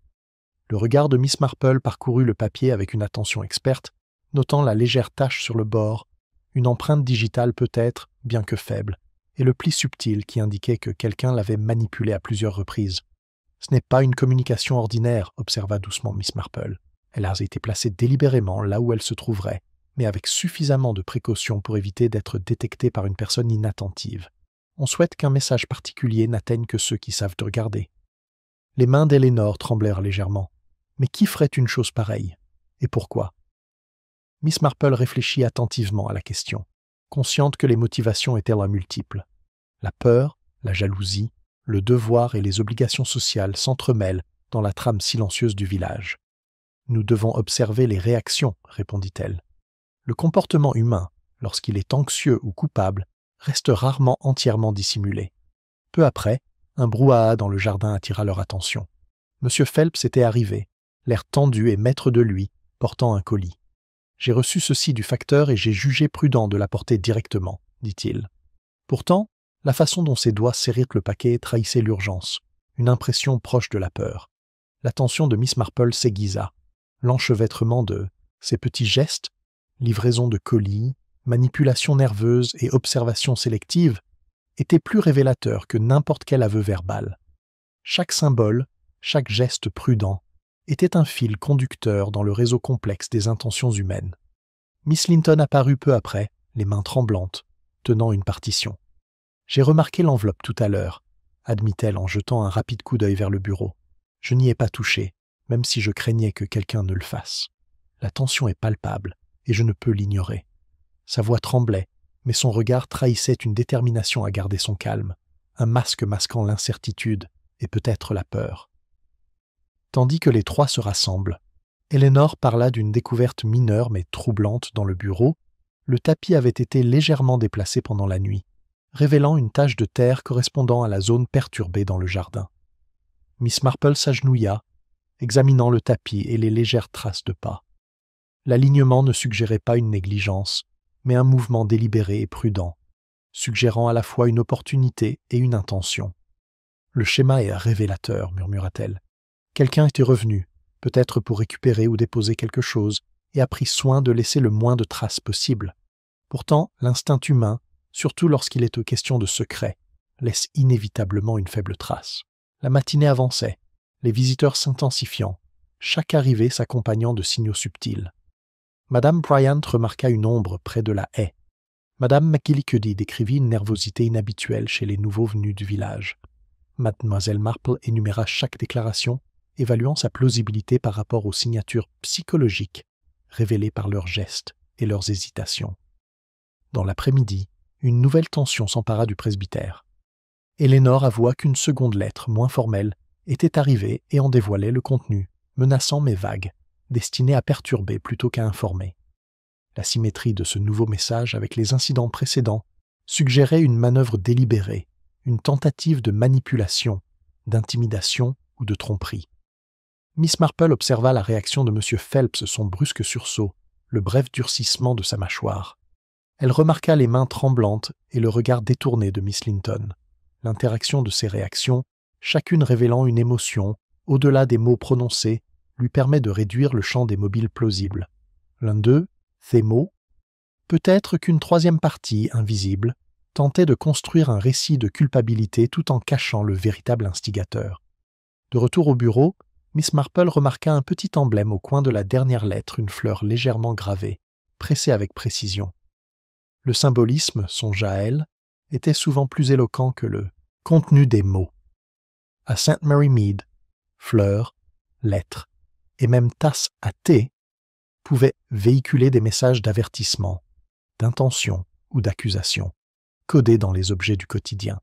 Le regard de Miss Marple parcourut le papier avec une attention experte, notant la légère tache sur le bord, une empreinte digitale peut-être, bien que faible, et le pli subtil qui indiquait que quelqu'un l'avait manipulé à plusieurs reprises. « Ce n'est pas une communication ordinaire, » observa doucement Miss Marple. Elle a été placée délibérément là où elle se trouverait, mais avec suffisamment de précaution pour éviter d'être détectée par une personne inattentive. On souhaite qu'un message particulier n'atteigne que ceux qui savent regarder. Les mains d'Eleanor tremblèrent légèrement. Mais qui ferait une chose pareille? Et pourquoi? Miss Marple réfléchit attentivement à la question, consciente que les motivations étaient multiples. La peur, la jalousie, le devoir et les obligations sociales s'entremêlent dans la trame silencieuse du village. « Nous devons observer les réactions, » répondit-elle. Le comportement humain, lorsqu'il est anxieux ou coupable, reste rarement entièrement dissimulé. Peu après, un brouhaha dans le jardin attira leur attention. M. Phelps était arrivé, l'air tendu et maître de lui, portant un colis. « J'ai reçu ceci du facteur et j'ai jugé prudent de l'apporter directement, » dit-il. Pourtant, la façon dont ses doigts serraient le paquet trahissait l'urgence, une impression proche de la peur. L'attention de Miss Marple s'aiguisa. L'enchevêtrement de ces petits gestes, livraison de colis, manipulation nerveuse et observation sélective, était plus révélateur que n'importe quel aveu verbal. Chaque symbole, chaque geste prudent, était un fil conducteur dans le réseau complexe des intentions humaines. Miss Linton apparut peu après, les mains tremblantes, tenant une partition. « J'ai remarqué l'enveloppe tout à l'heure, » admit-elle en jetant un rapide coup d'œil vers le bureau. « Je n'y ai pas touché, même si je craignais que quelqu'un ne le fasse. La tension est palpable, et je ne peux l'ignorer. » Sa voix tremblait, mais son regard trahissait une détermination à garder son calme, un masque masquant l'incertitude et peut-être la peur. Tandis que les trois se rassemblent, Eleanor parla d'une découverte mineure mais troublante dans le bureau. Le tapis avait été légèrement déplacé pendant la nuit, révélant une tache de terre correspondant à la zone perturbée dans le jardin. Miss Marple s'agenouilla, examinant le tapis et les légères traces de pas. L'alignement ne suggérait pas une négligence, mais un mouvement délibéré et prudent, suggérant à la fois une opportunité et une intention. « Le schéma est révélateur, » murmura-t-elle. « Quelqu'un était revenu, peut-être pour récupérer ou déposer quelque chose, et a pris soin de laisser le moins de traces possible. Pourtant, l'instinct humain, surtout lorsqu'il est question de secret, laisse inévitablement une faible trace. » La matinée avançait, les visiteurs s'intensifiant, chaque arrivée s'accompagnant de signaux subtils. Madame Bryant remarqua une ombre près de la haie. Madame McGillicuddy décrivit une nervosité inhabituelle chez les nouveaux venus du village. Mademoiselle Marple énuméra chaque déclaration, évaluant sa plausibilité par rapport aux signatures psychologiques révélées par leurs gestes et leurs hésitations. Dans l'après-midi, une nouvelle tension s'empara du presbytère. Eleanor avoua qu'une seconde lettre, moins formelle, était arrivée et en dévoilait le contenu, menaçant mais vague, destiné à perturber plutôt qu'à informer. La symétrie de ce nouveau message avec les incidents précédents suggérait une manœuvre délibérée, une tentative de manipulation, d'intimidation ou de tromperie. Miss Marple observa la réaction de M. Phelps, son brusque sursaut, le bref durcissement de sa mâchoire. Elle remarqua les mains tremblantes et le regard détourné de Miss Linton. L'interaction de ces réactions, chacune révélant une émotion, au-delà des mots prononcés, lui permet de réduire le champ des mobiles plausibles. L'un d'eux, Thémo, peut-être qu'une troisième partie, invisible, tentait de construire un récit de culpabilité tout en cachant le véritable instigateur. De retour au bureau, Miss Marple remarqua un petit emblème au coin de la dernière lettre, une fleur légèrement gravée, pressée avec précision. Le symbolisme, songea-elle, était souvent plus éloquent que le contenu des mots. À St. Mary Mead, fleurs, lettres et même tasses à thé pouvaient véhiculer des messages d'avertissement, d'intention ou d'accusation, codés dans les objets du quotidien.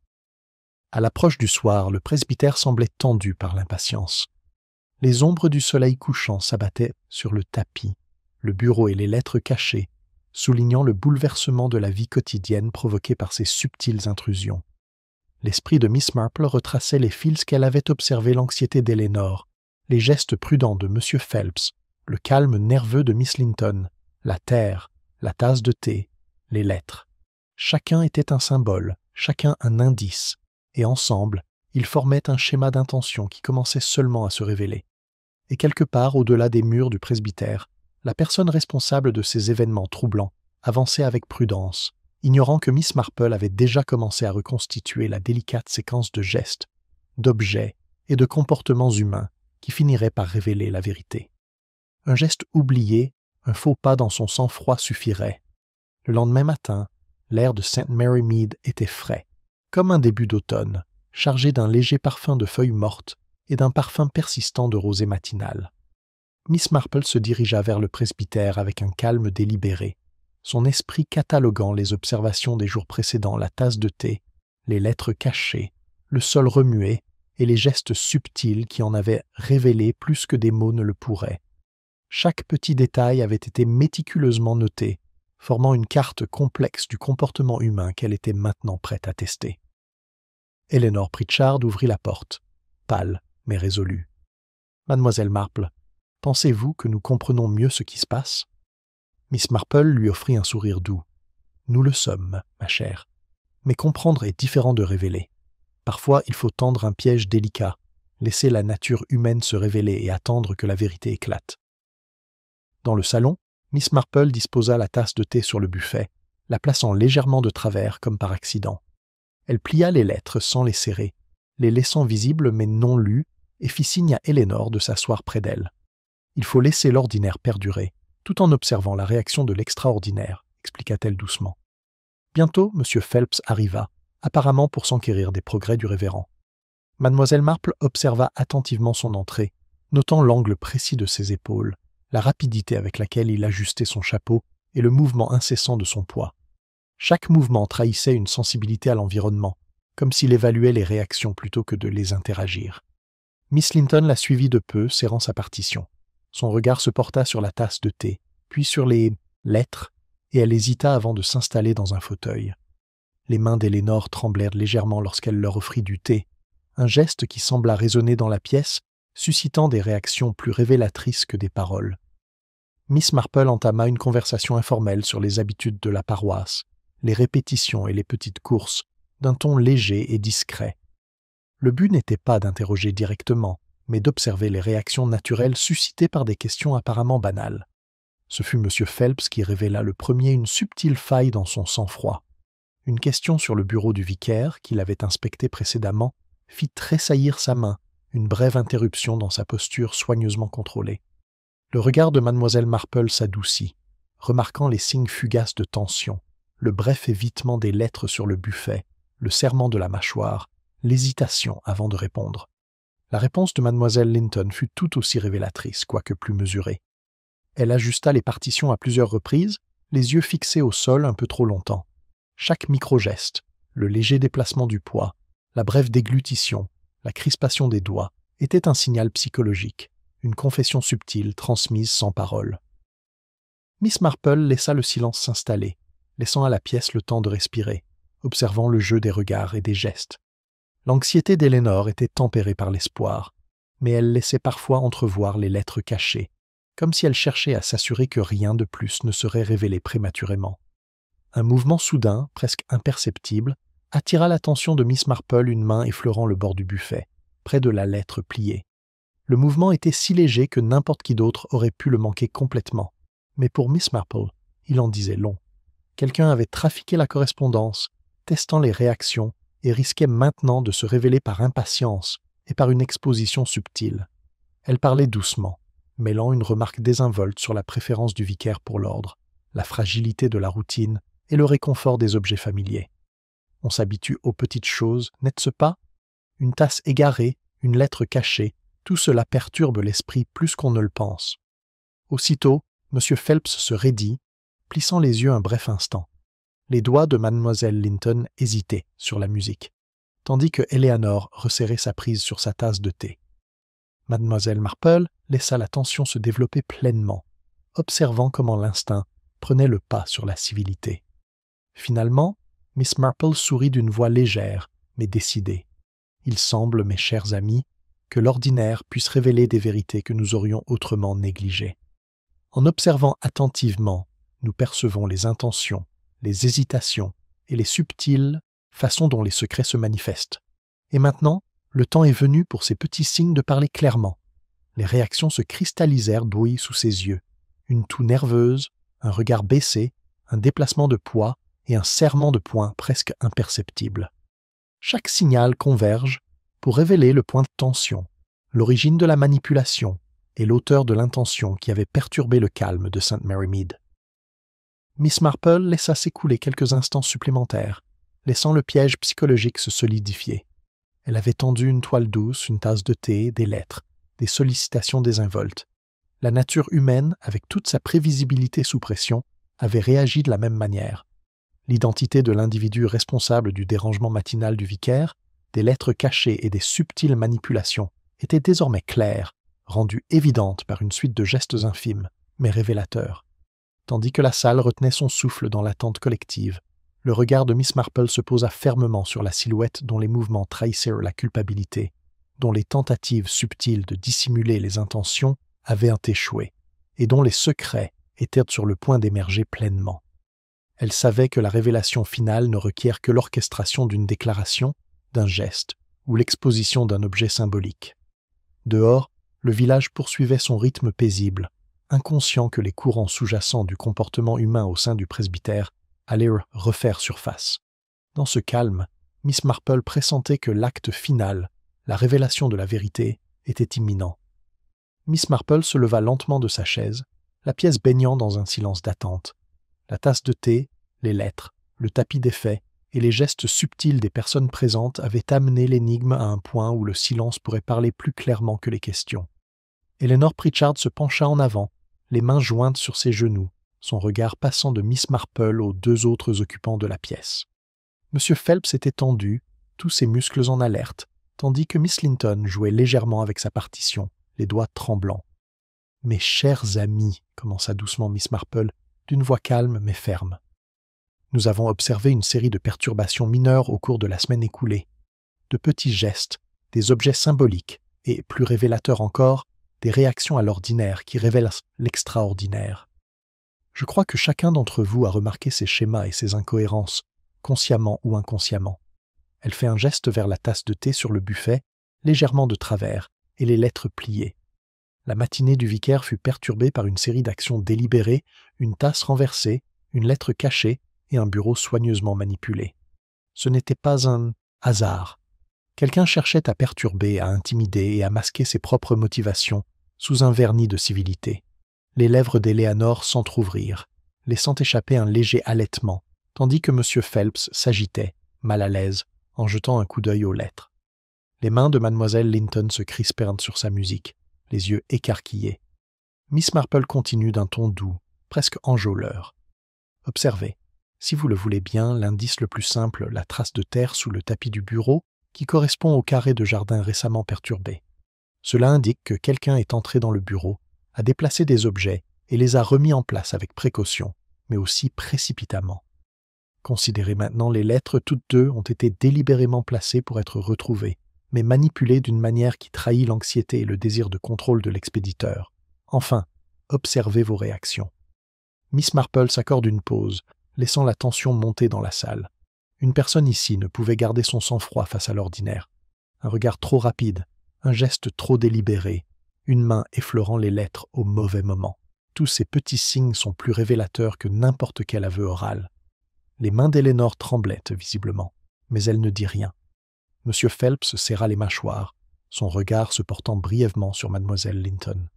À l'approche du soir, le presbytère semblait tendu par l'impatience. Les ombres du soleil couchant s'abattaient sur le tapis, le bureau et les lettres cachées, soulignant le bouleversement de la vie quotidienne provoqué par ces subtiles intrusions. L'esprit de Miss Marple retraçait les fils qu'elle avait observés, l'anxiété d'Eléanor, les gestes prudents de M. Phelps, le calme nerveux de Miss Linton, la terre, la tasse de thé, les lettres. Chacun était un symbole, chacun un indice, et ensemble, ils formaient un schéma d'intention qui commençait seulement à se révéler. Et quelque part au-delà des murs du presbytère, la personne responsable de ces événements troublants avançait avec prudence, ignorant que Miss Marple avait déjà commencé à reconstituer la délicate séquence de gestes, d'objets et de comportements humains qui finiraient par révéler la vérité. Un geste oublié, un faux pas dans son sang-froid suffirait. Le lendemain matin, l'air de St. Mary Mead était frais, comme un début d'automne, chargé d'un léger parfum de feuilles mortes et d'un parfum persistant de rosée matinale. Miss Marple se dirigea vers le presbytère avec un calme délibéré, son esprit cataloguant les observations des jours précédents, la tasse de thé, les lettres cachées, le sol remué et les gestes subtils qui en avaient révélé plus que des mots ne le pourraient. Chaque petit détail avait été méticuleusement noté, formant une carte complexe du comportement humain qu'elle était maintenant prête à tester. Eléanor Pritchard ouvrit la porte, pâle mais résolue. « Mademoiselle Marple, pensez-vous que nous comprenons mieux ce qui se passe ?» Miss Marple lui offrit un sourire doux. « Nous le sommes, ma chère. Mais comprendre est différent de révéler. Parfois, il faut tendre un piège délicat, laisser la nature humaine se révéler et attendre que la vérité éclate. » Dans le salon, Miss Marple disposa la tasse de thé sur le buffet, la plaçant légèrement de travers comme par accident. Elle plia les lettres sans les serrer, les laissant visibles mais non lues, et fit signe à Eléanor de s'asseoir près d'elle. « Il faut laisser l'ordinaire perdurer, tout en observant la réaction de l'extraordinaire, » expliqua-t-elle doucement. Bientôt, M. Phelps arriva, apparemment pour s'enquérir des progrès du révérend. Mademoiselle Marple observa attentivement son entrée, notant l'angle précis de ses épaules, la rapidité avec laquelle il ajustait son chapeau et le mouvement incessant de son poids. Chaque mouvement trahissait une sensibilité à l'environnement, comme s'il évaluait les réactions plutôt que de les interagir. Miss Linton la suivit de peu, serrant sa partition. Son regard se porta sur la tasse de thé, puis sur les lettres, et elle hésita avant de s'installer dans un fauteuil. Les mains d'Eléanor tremblèrent légèrement lorsqu'elle leur offrit du thé, un geste qui sembla résonner dans la pièce, suscitant des réactions plus révélatrices que des paroles. Miss Marple entama une conversation informelle sur les habitudes de la paroisse, les répétitions et les petites courses, d'un ton léger et discret. Le but n'était pas d'interroger directement, mais d'observer les réactions naturelles suscitées par des questions apparemment banales. Ce fut M. Phelps qui révéla le premier une subtile faille dans son sang-froid. Une question sur le bureau du vicaire, qu'il avait inspecté précédemment, fit tressaillir sa main, une brève interruption dans sa posture soigneusement contrôlée. Le regard de Mademoiselle Marple s'adoucit, remarquant les signes fugaces de tension, le bref évitement des lettres sur le buffet, le serrement de la mâchoire, l'hésitation avant de répondre. La réponse de Mademoiselle Linton fut tout aussi révélatrice, quoique plus mesurée. Elle ajusta les partitions à plusieurs reprises, les yeux fixés au sol un peu trop longtemps. Chaque micro-geste, le léger déplacement du poids, la brève déglutition, la crispation des doigts, était un signal psychologique, une confession subtile transmise sans parole. Miss Marple laissa le silence s'installer, laissant à la pièce le temps de respirer, observant le jeu des regards et des gestes. L'anxiété d'Eléanor était tempérée par l'espoir, mais elle laissait parfois entrevoir les lettres cachées, comme si elle cherchait à s'assurer que rien de plus ne serait révélé prématurément. Un mouvement soudain, presque imperceptible, attira l'attention de Miss Marple, une main effleurant le bord du buffet, près de la lettre pliée. Le mouvement était si léger que n'importe qui d'autre aurait pu le manquer complètement, mais pour Miss Marple, il en disait long. Quelqu'un avait trafiqué la correspondance, testant les réactions, et risquait maintenant de se révéler par impatience et par une exposition subtile. Elle parlait doucement, mêlant une remarque désinvolte sur la préférence du vicaire pour l'ordre, la fragilité de la routine et le réconfort des objets familiers. On s'habitue aux petites choses, n'est-ce pas? Une tasse égarée, une lettre cachée, tout cela perturbe l'esprit plus qu'on ne le pense. Aussitôt, M. Phelps se raidit, plissant les yeux un bref instant. Les doigts de Mademoiselle Linton hésitaient sur la musique, tandis que Eleanor resserrait sa prise sur sa tasse de thé. Mademoiselle Marple laissa la tension se développer pleinement, observant comment l'instinct prenait le pas sur la civilité. Finalement, Miss Marple sourit d'une voix légère, mais décidée. « Il semble, mes chers amis, que l'ordinaire puisse révéler des vérités que nous aurions autrement négligées. En observant attentivement, nous percevons les intentions, les hésitations et les subtiles façons dont les secrets se manifestent. Et maintenant, le temps est venu pour ces petits signes de parler clairement. » Les réactions se cristallisèrent d'ouïe sous ses yeux. Une toux nerveuse, un regard baissé, un déplacement de poids et un serrement de poing presque imperceptible. Chaque signal converge pour révéler le point de tension, l'origine de la manipulation et l'auteur de l'intention qui avait perturbé le calme de St. Mary Mead. Miss Marple laissa s'écouler quelques instants supplémentaires, laissant le piège psychologique se solidifier. Elle avait tendu une toile douce, une tasse de thé, des lettres, des sollicitations désinvoltes. La nature humaine, avec toute sa prévisibilité sous pression, avait réagi de la même manière. L'identité de l'individu responsable du dérangement matinal du vicaire, des lettres cachées et des subtiles manipulations était désormais claire, rendue évidente par une suite de gestes infimes, mais révélateurs. Tandis que la salle retenait son souffle dans l'attente collective, le regard de Miss Marple se posa fermement sur la silhouette dont les mouvements trahissèrent la culpabilité, dont les tentatives subtiles de dissimuler les intentions avaient échoué, et dont les secrets étaient sur le point d'émerger pleinement. Elle savait que la révélation finale ne requiert que l'orchestration d'une déclaration, d'un geste ou l'exposition d'un objet symbolique. Dehors, le village poursuivait son rythme paisible, inconscient que les courants sous-jacents du comportement humain au sein du presbytère allaient refaire surface. Dans ce calme, Miss Marple pressentait que l'acte final, la révélation de la vérité, était imminent. Miss Marple se leva lentement de sa chaise, la pièce baignant dans un silence d'attente. La tasse de thé, les lettres, le tapis des faits et les gestes subtils des personnes présentes avaient amené l'énigme à un point où le silence pourrait parler plus clairement que les questions. Eleanor Pritchard se pencha en avant, les mains jointes sur ses genoux, son regard passant de Miss Marple aux deux autres occupants de la pièce. M. Phelps était tendu, tous ses muscles en alerte, tandis que Miss Linton jouait légèrement avec sa partition, les doigts tremblants. « Mes chers amis, » commença doucement Miss Marple, d'une voix calme mais ferme. « Nous avons observé une série de perturbations mineures au cours de la semaine écoulée. De petits gestes, des objets symboliques et, plus révélateurs encore, des réactions à l'ordinaire qui révèlent l'extraordinaire. Je crois que chacun d'entre vous a remarqué ces schémas et ces incohérences, consciemment ou inconsciemment. » Elle fait un geste vers la tasse de thé sur le buffet, légèrement de travers, et les lettres pliées. La matinée du vicaire fut perturbée par une série d'actions délibérées, une tasse renversée, une lettre cachée et un bureau soigneusement manipulé. Ce n'était pas un hasard. Quelqu'un cherchait à perturber, à intimider et à masquer ses propres motivations sous un vernis de civilité. Les lèvres d'Eleanor s'entr'ouvrirent, laissant échapper un léger halètement, tandis que M. Phelps s'agitait, mal à l'aise, en jetant un coup d'œil aux lettres. Les mains de Mademoiselle Linton se crispèrent sur sa musique, les yeux écarquillés. Miss Marple continue d'un ton doux, presque enjôleur. « Observez, si vous le voulez bien, l'indice le plus simple, la trace de terre sous le tapis du bureau, qui correspond au carré de jardin récemment perturbé. Cela indique que quelqu'un est entré dans le bureau, a déplacé des objets et les a remis en place avec précaution, mais aussi précipitamment. Considérez maintenant, les lettres toutes deux ont été délibérément placées pour être retrouvées, mais manipulées d'une manière qui trahit l'anxiété et le désir de contrôle de l'expéditeur. Enfin, observez vos réactions. Miss Marple s'accorde une pause, laissant la tension monter dans la salle. Une personne ici ne pouvait garder son sang-froid face à l'ordinaire. Un regard trop rapide, un geste trop délibéré, une main effleurant les lettres au mauvais moment. Tous ces petits signes sont plus révélateurs que n'importe quel aveu oral. Les mains d'Eleanor tremblaient visiblement, mais elle ne dit rien. M. Phelps serra les mâchoires, son regard se portant brièvement sur Mademoiselle Linton.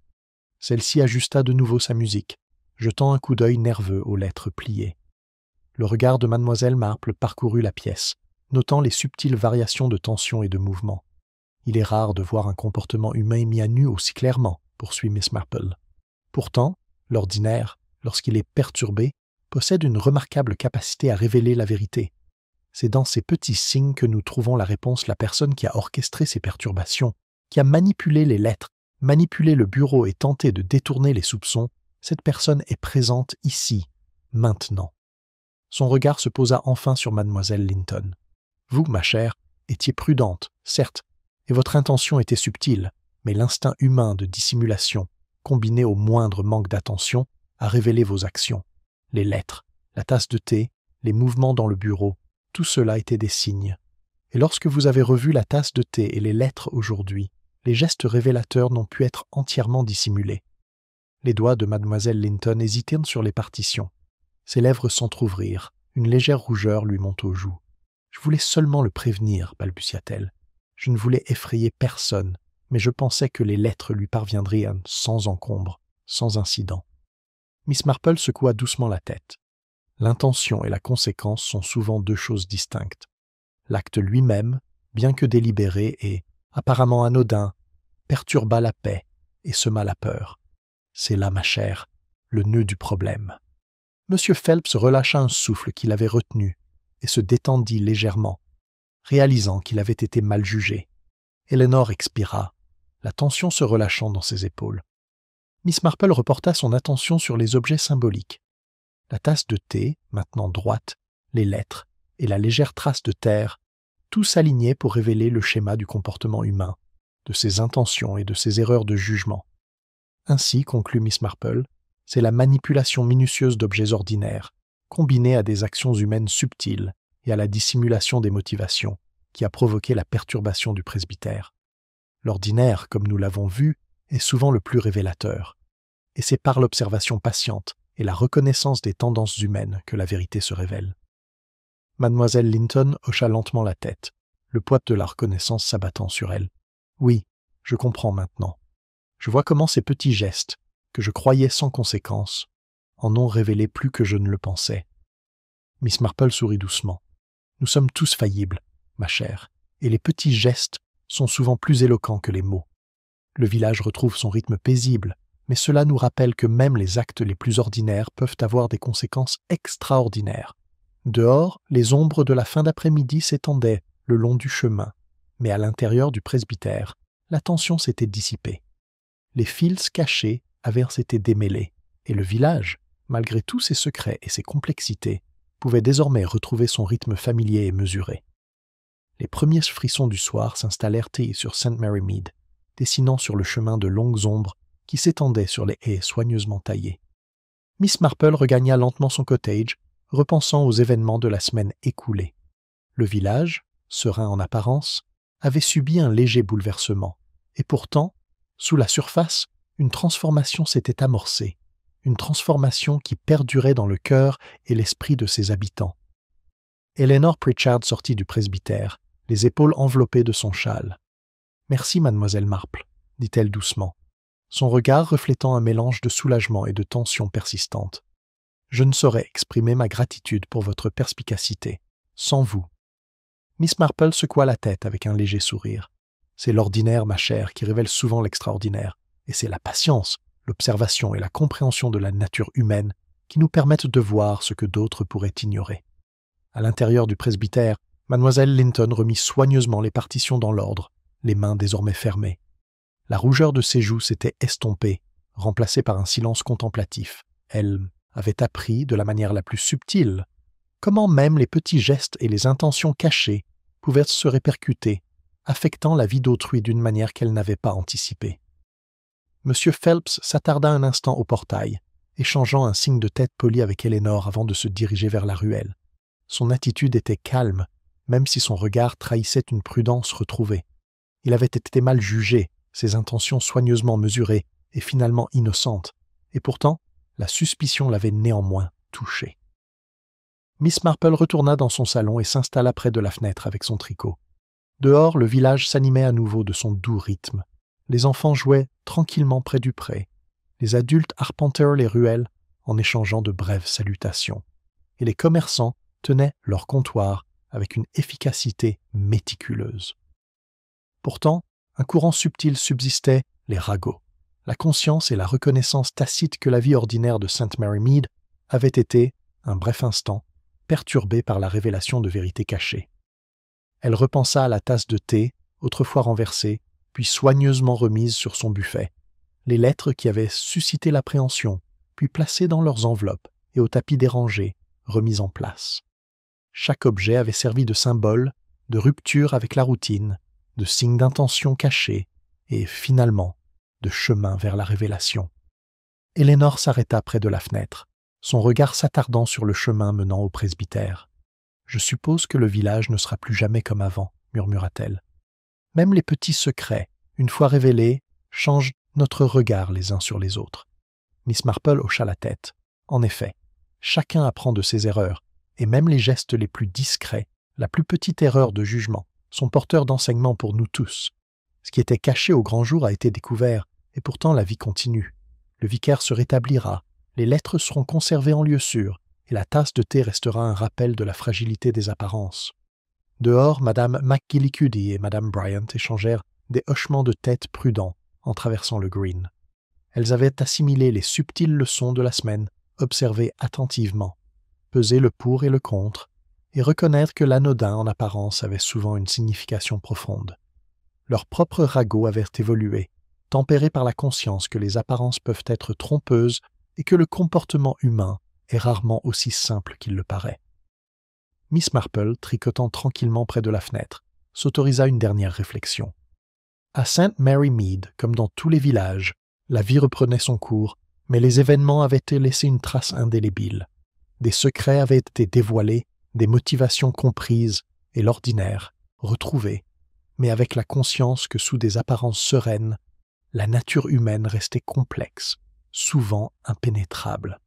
Celle-ci ajusta de nouveau sa musique, jetant un coup d'œil nerveux aux lettres pliées. Le regard de Mademoiselle Marple parcourut la pièce, notant les subtiles variations de tension et de mouvement. Il est rare de voir un comportement humain mis à nu aussi clairement, poursuit Miss Marple. Pourtant, l'ordinaire, lorsqu'il est perturbé, possède une remarquable capacité à révéler la vérité. C'est dans ces petits signes que nous trouvons la réponse. La personne qui a orchestré ces perturbations, qui a manipulé les lettres, manipulé le bureau et tenté de détourner les soupçons, cette personne est présente ici, maintenant. Son regard se posa enfin sur Mademoiselle Linton. Vous, ma chère, étiez prudente, certes, et votre intention était subtile, mais l'instinct humain de dissimulation, combiné au moindre manque d'attention, a révélé vos actions. Les lettres, la tasse de thé, les mouvements dans le bureau, tout cela était des signes. Et lorsque vous avez revu la tasse de thé et les lettres aujourd'hui, les gestes révélateurs n'ont pu être entièrement dissimulés. Les doigts de Mademoiselle Linton hésitèrent sur les partitions. Ses lèvres s'entr'ouvrirent, une légère rougeur lui monta aux joues. « Je voulais seulement le prévenir, balbutia-t-elle. Je ne voulais effrayer personne, mais je pensais que les lettres lui parviendraient sans encombre, sans incident. » Miss Marple secoua doucement la tête. L'intention et la conséquence sont souvent deux choses distinctes. L'acte lui-même, bien que délibéré et apparemment anodin, perturba la paix et sema la peur. C'est là, ma chère, le nœud du problème. M. Phelps relâcha un souffle qu'il avait retenu et se détendit légèrement, réalisant qu'il avait été mal jugé. Eleanor expira, la tension se relâchant dans ses épaules. Miss Marple reporta son attention sur les objets symboliques. La tasse de thé, maintenant droite, les lettres et la légère trace de terre, tout s'alignait pour révéler le schéma du comportement humain, de ses intentions et de ses erreurs de jugement. Ainsi, conclut Miss Marple, c'est la manipulation minutieuse d'objets ordinaires, combinée à des actions humaines subtiles et à la dissimulation des motivations, qui a provoqué la perturbation du presbytère. L'ordinaire, comme nous l'avons vu, est souvent le plus révélateur. Et c'est par l'observation patiente et la reconnaissance des tendances humaines que la vérité se révèle. Mademoiselle Linton hocha lentement la tête, le poids de la reconnaissance s'abattant sur elle. « Oui, je comprends maintenant. Je vois comment ces petits gestes, que je croyais sans conséquence, en ont révélé plus que je ne le pensais. » Miss Marple sourit doucement. « Nous sommes tous faillibles, ma chère, et les petits gestes sont souvent plus éloquents que les mots. Le village retrouve son rythme paisible, mais cela nous rappelle que même les actes les plus ordinaires peuvent avoir des conséquences extraordinaires. Dehors, les ombres de la fin d'après-midi s'étendaient le long du chemin, mais à l'intérieur du presbytère, la tension s'était dissipée. Les fils cachés avaient été démêlés, et le village, malgré tous ses secrets et ses complexités, pouvait désormais retrouver son rythme familier et mesuré. Les premiers frissons du soir s'installèrent sur St. Mary Mead, dessinant sur le chemin de longues ombres qui s'étendaient sur les haies soigneusement taillées. Miss Marple regagna lentement son cottage, repensant aux événements de la semaine écoulée. Le village, serein en apparence, avait subi un léger bouleversement, et pourtant, sous la surface, une transformation s'était amorcée, une transformation qui perdurait dans le cœur et l'esprit de ses habitants. Eleanor Pritchard sortit du presbytère, les épaules enveloppées de son châle. « Merci, mademoiselle Marple, » dit-elle doucement, son regard reflétant un mélange de soulagement et de tension persistante. « Je ne saurais exprimer ma gratitude pour votre perspicacité. Sans vous. » Miss Marple secoua la tête avec un léger sourire. « C'est l'ordinaire, ma chère, qui révèle souvent l'extraordinaire, et c'est la patience, l'observation et la compréhension de la nature humaine qui nous permettent de voir ce que d'autres pourraient ignorer. » À l'intérieur du presbytère, Mademoiselle Linton remit soigneusement les partitions dans l'ordre, les mains désormais fermées. La rougeur de ses joues s'était estompée, remplacée par un silence contemplatif. Elle avait appris, de la manière la plus subtile, comment même les petits gestes et les intentions cachées pouvaient se répercuter, affectant la vie d'autrui d'une manière qu'elle n'avait pas anticipée. M. Phelps s'attarda un instant au portail, échangeant un signe de tête poli avec Eleanor avant de se diriger vers la ruelle. Son attitude était calme, même si son regard trahissait une prudence retrouvée. Il avait été mal jugé, ses intentions soigneusement mesurées et finalement innocentes, et pourtant, la suspicion l'avait néanmoins touché. Miss Marple retourna dans son salon et s'installa près de la fenêtre avec son tricot. Dehors, le village s'animait à nouveau de son doux rythme. Les enfants jouaient tranquillement près du pré. Les adultes arpentèrent les ruelles en échangeant de brèves salutations. Et les commerçants tenaient leur comptoir avec une efficacité méticuleuse. Pourtant, un courant subtil subsistait, les ragots. La conscience et la reconnaissance tacite que la vie ordinaire de St. Mary Mead avait été, un bref instant, perturbée par la révélation de vérités cachées. Elle repensa à la tasse de thé, autrefois renversée, puis soigneusement remise sur son buffet, les lettres qui avaient suscité l'appréhension, puis placées dans leurs enveloppes et au tapis dérangé, remis en place. Chaque objet avait servi de symbole, de rupture avec la routine, de signe d'intention cachée et, finalement, de chemin vers la révélation. Eleanor s'arrêta près de la fenêtre, son regard s'attardant sur le chemin menant au presbytère. « Je suppose que le village ne sera plus jamais comme avant, » murmura-t-elle. « Même les petits secrets, une fois révélés, changent notre regard les uns sur les autres. » Miss Marple hocha la tête. En effet, chacun apprend de ses erreurs, et même les gestes les plus discrets, la plus petite erreur de jugement, sont porteurs d'enseignements pour nous tous. Ce qui était caché au grand jour a été découvert, et pourtant la vie continue. Le vicaire se rétablira, les lettres seront conservées en lieu sûr, et la tasse de thé restera un rappel de la fragilité des apparences. Dehors, Madame McGillicuddy et Madame Bryant échangèrent des hochements de tête prudents en traversant le green. Elles avaient assimilé les subtiles leçons de la semaine, observé attentivement, peser le pour et le contre, et reconnaître que l'anodin en apparence avait souvent une signification profonde. Leurs propres ragots avaient évolué, tempérés par la conscience que les apparences peuvent être trompeuses et que le comportement humain est rarement aussi simple qu'il le paraît. Miss Marple, tricotant tranquillement près de la fenêtre, s'autorisa une dernière réflexion. À St. Mary Mead, comme dans tous les villages, la vie reprenait son cours, mais les événements avaient laissé une trace indélébile. Des secrets avaient été dévoilés, des motivations comprises et l'ordinaire, retrouvé, mais avec la conscience que sous des apparences sereines, la nature humaine restait complexe, souvent impénétrable.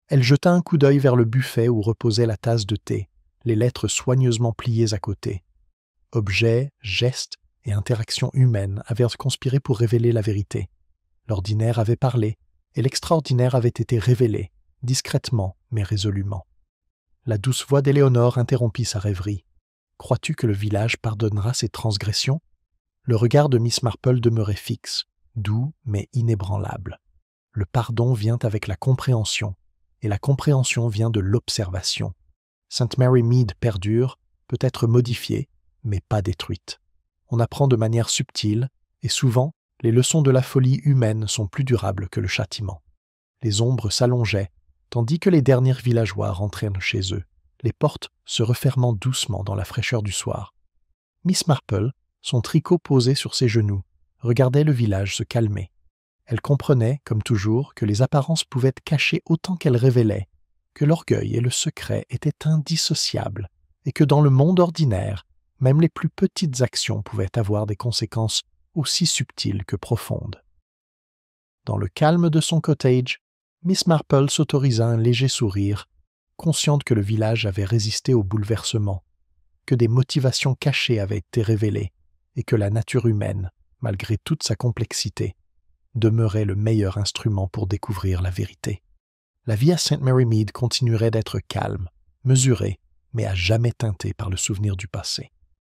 Elle jeta un coup d'œil vers le buffet où reposait la tasse de thé, les lettres soigneusement pliées à côté. Objets, gestes et interactions humaines avaient conspiré pour révéler la vérité. L'ordinaire avait parlé, et l'extraordinaire avait été révélé, discrètement mais résolument. La douce voix d'Éléonore interrompit sa rêverie. « Crois-tu que le village pardonnera ses transgressions ?» Le regard de Miss Marple demeurait fixe, doux mais inébranlable. Le pardon vient avec la compréhension, et la compréhension vient de l'observation. St. Mary Mead perdure, peut être modifiée, mais pas détruite. On apprend de manière subtile, et souvent, les leçons de la folie humaine sont plus durables que le châtiment. Les ombres s'allongeaient, tandis que les derniers villageois rentrèrent chez eux, les portes se refermant doucement dans la fraîcheur du soir. Miss Marple, son tricot posé sur ses genoux, regardait le village se calmer. Elle comprenait, comme toujours, que les apparences pouvaient cacher autant qu'elles révélaient, que l'orgueil et le secret étaient indissociables, et que dans le monde ordinaire, même les plus petites actions pouvaient avoir des conséquences aussi subtiles que profondes. Dans le calme de son cottage, Miss Marple s'autorisa un léger sourire, consciente que le village avait résisté au bouleversement, que des motivations cachées avaient été révélées, et que la nature humaine, malgré toute sa complexité, demeurait le meilleur instrument pour découvrir la vérité. La vie à St. Mary Mead continuerait d'être calme, mesurée, mais à jamais teintée par le souvenir du passé.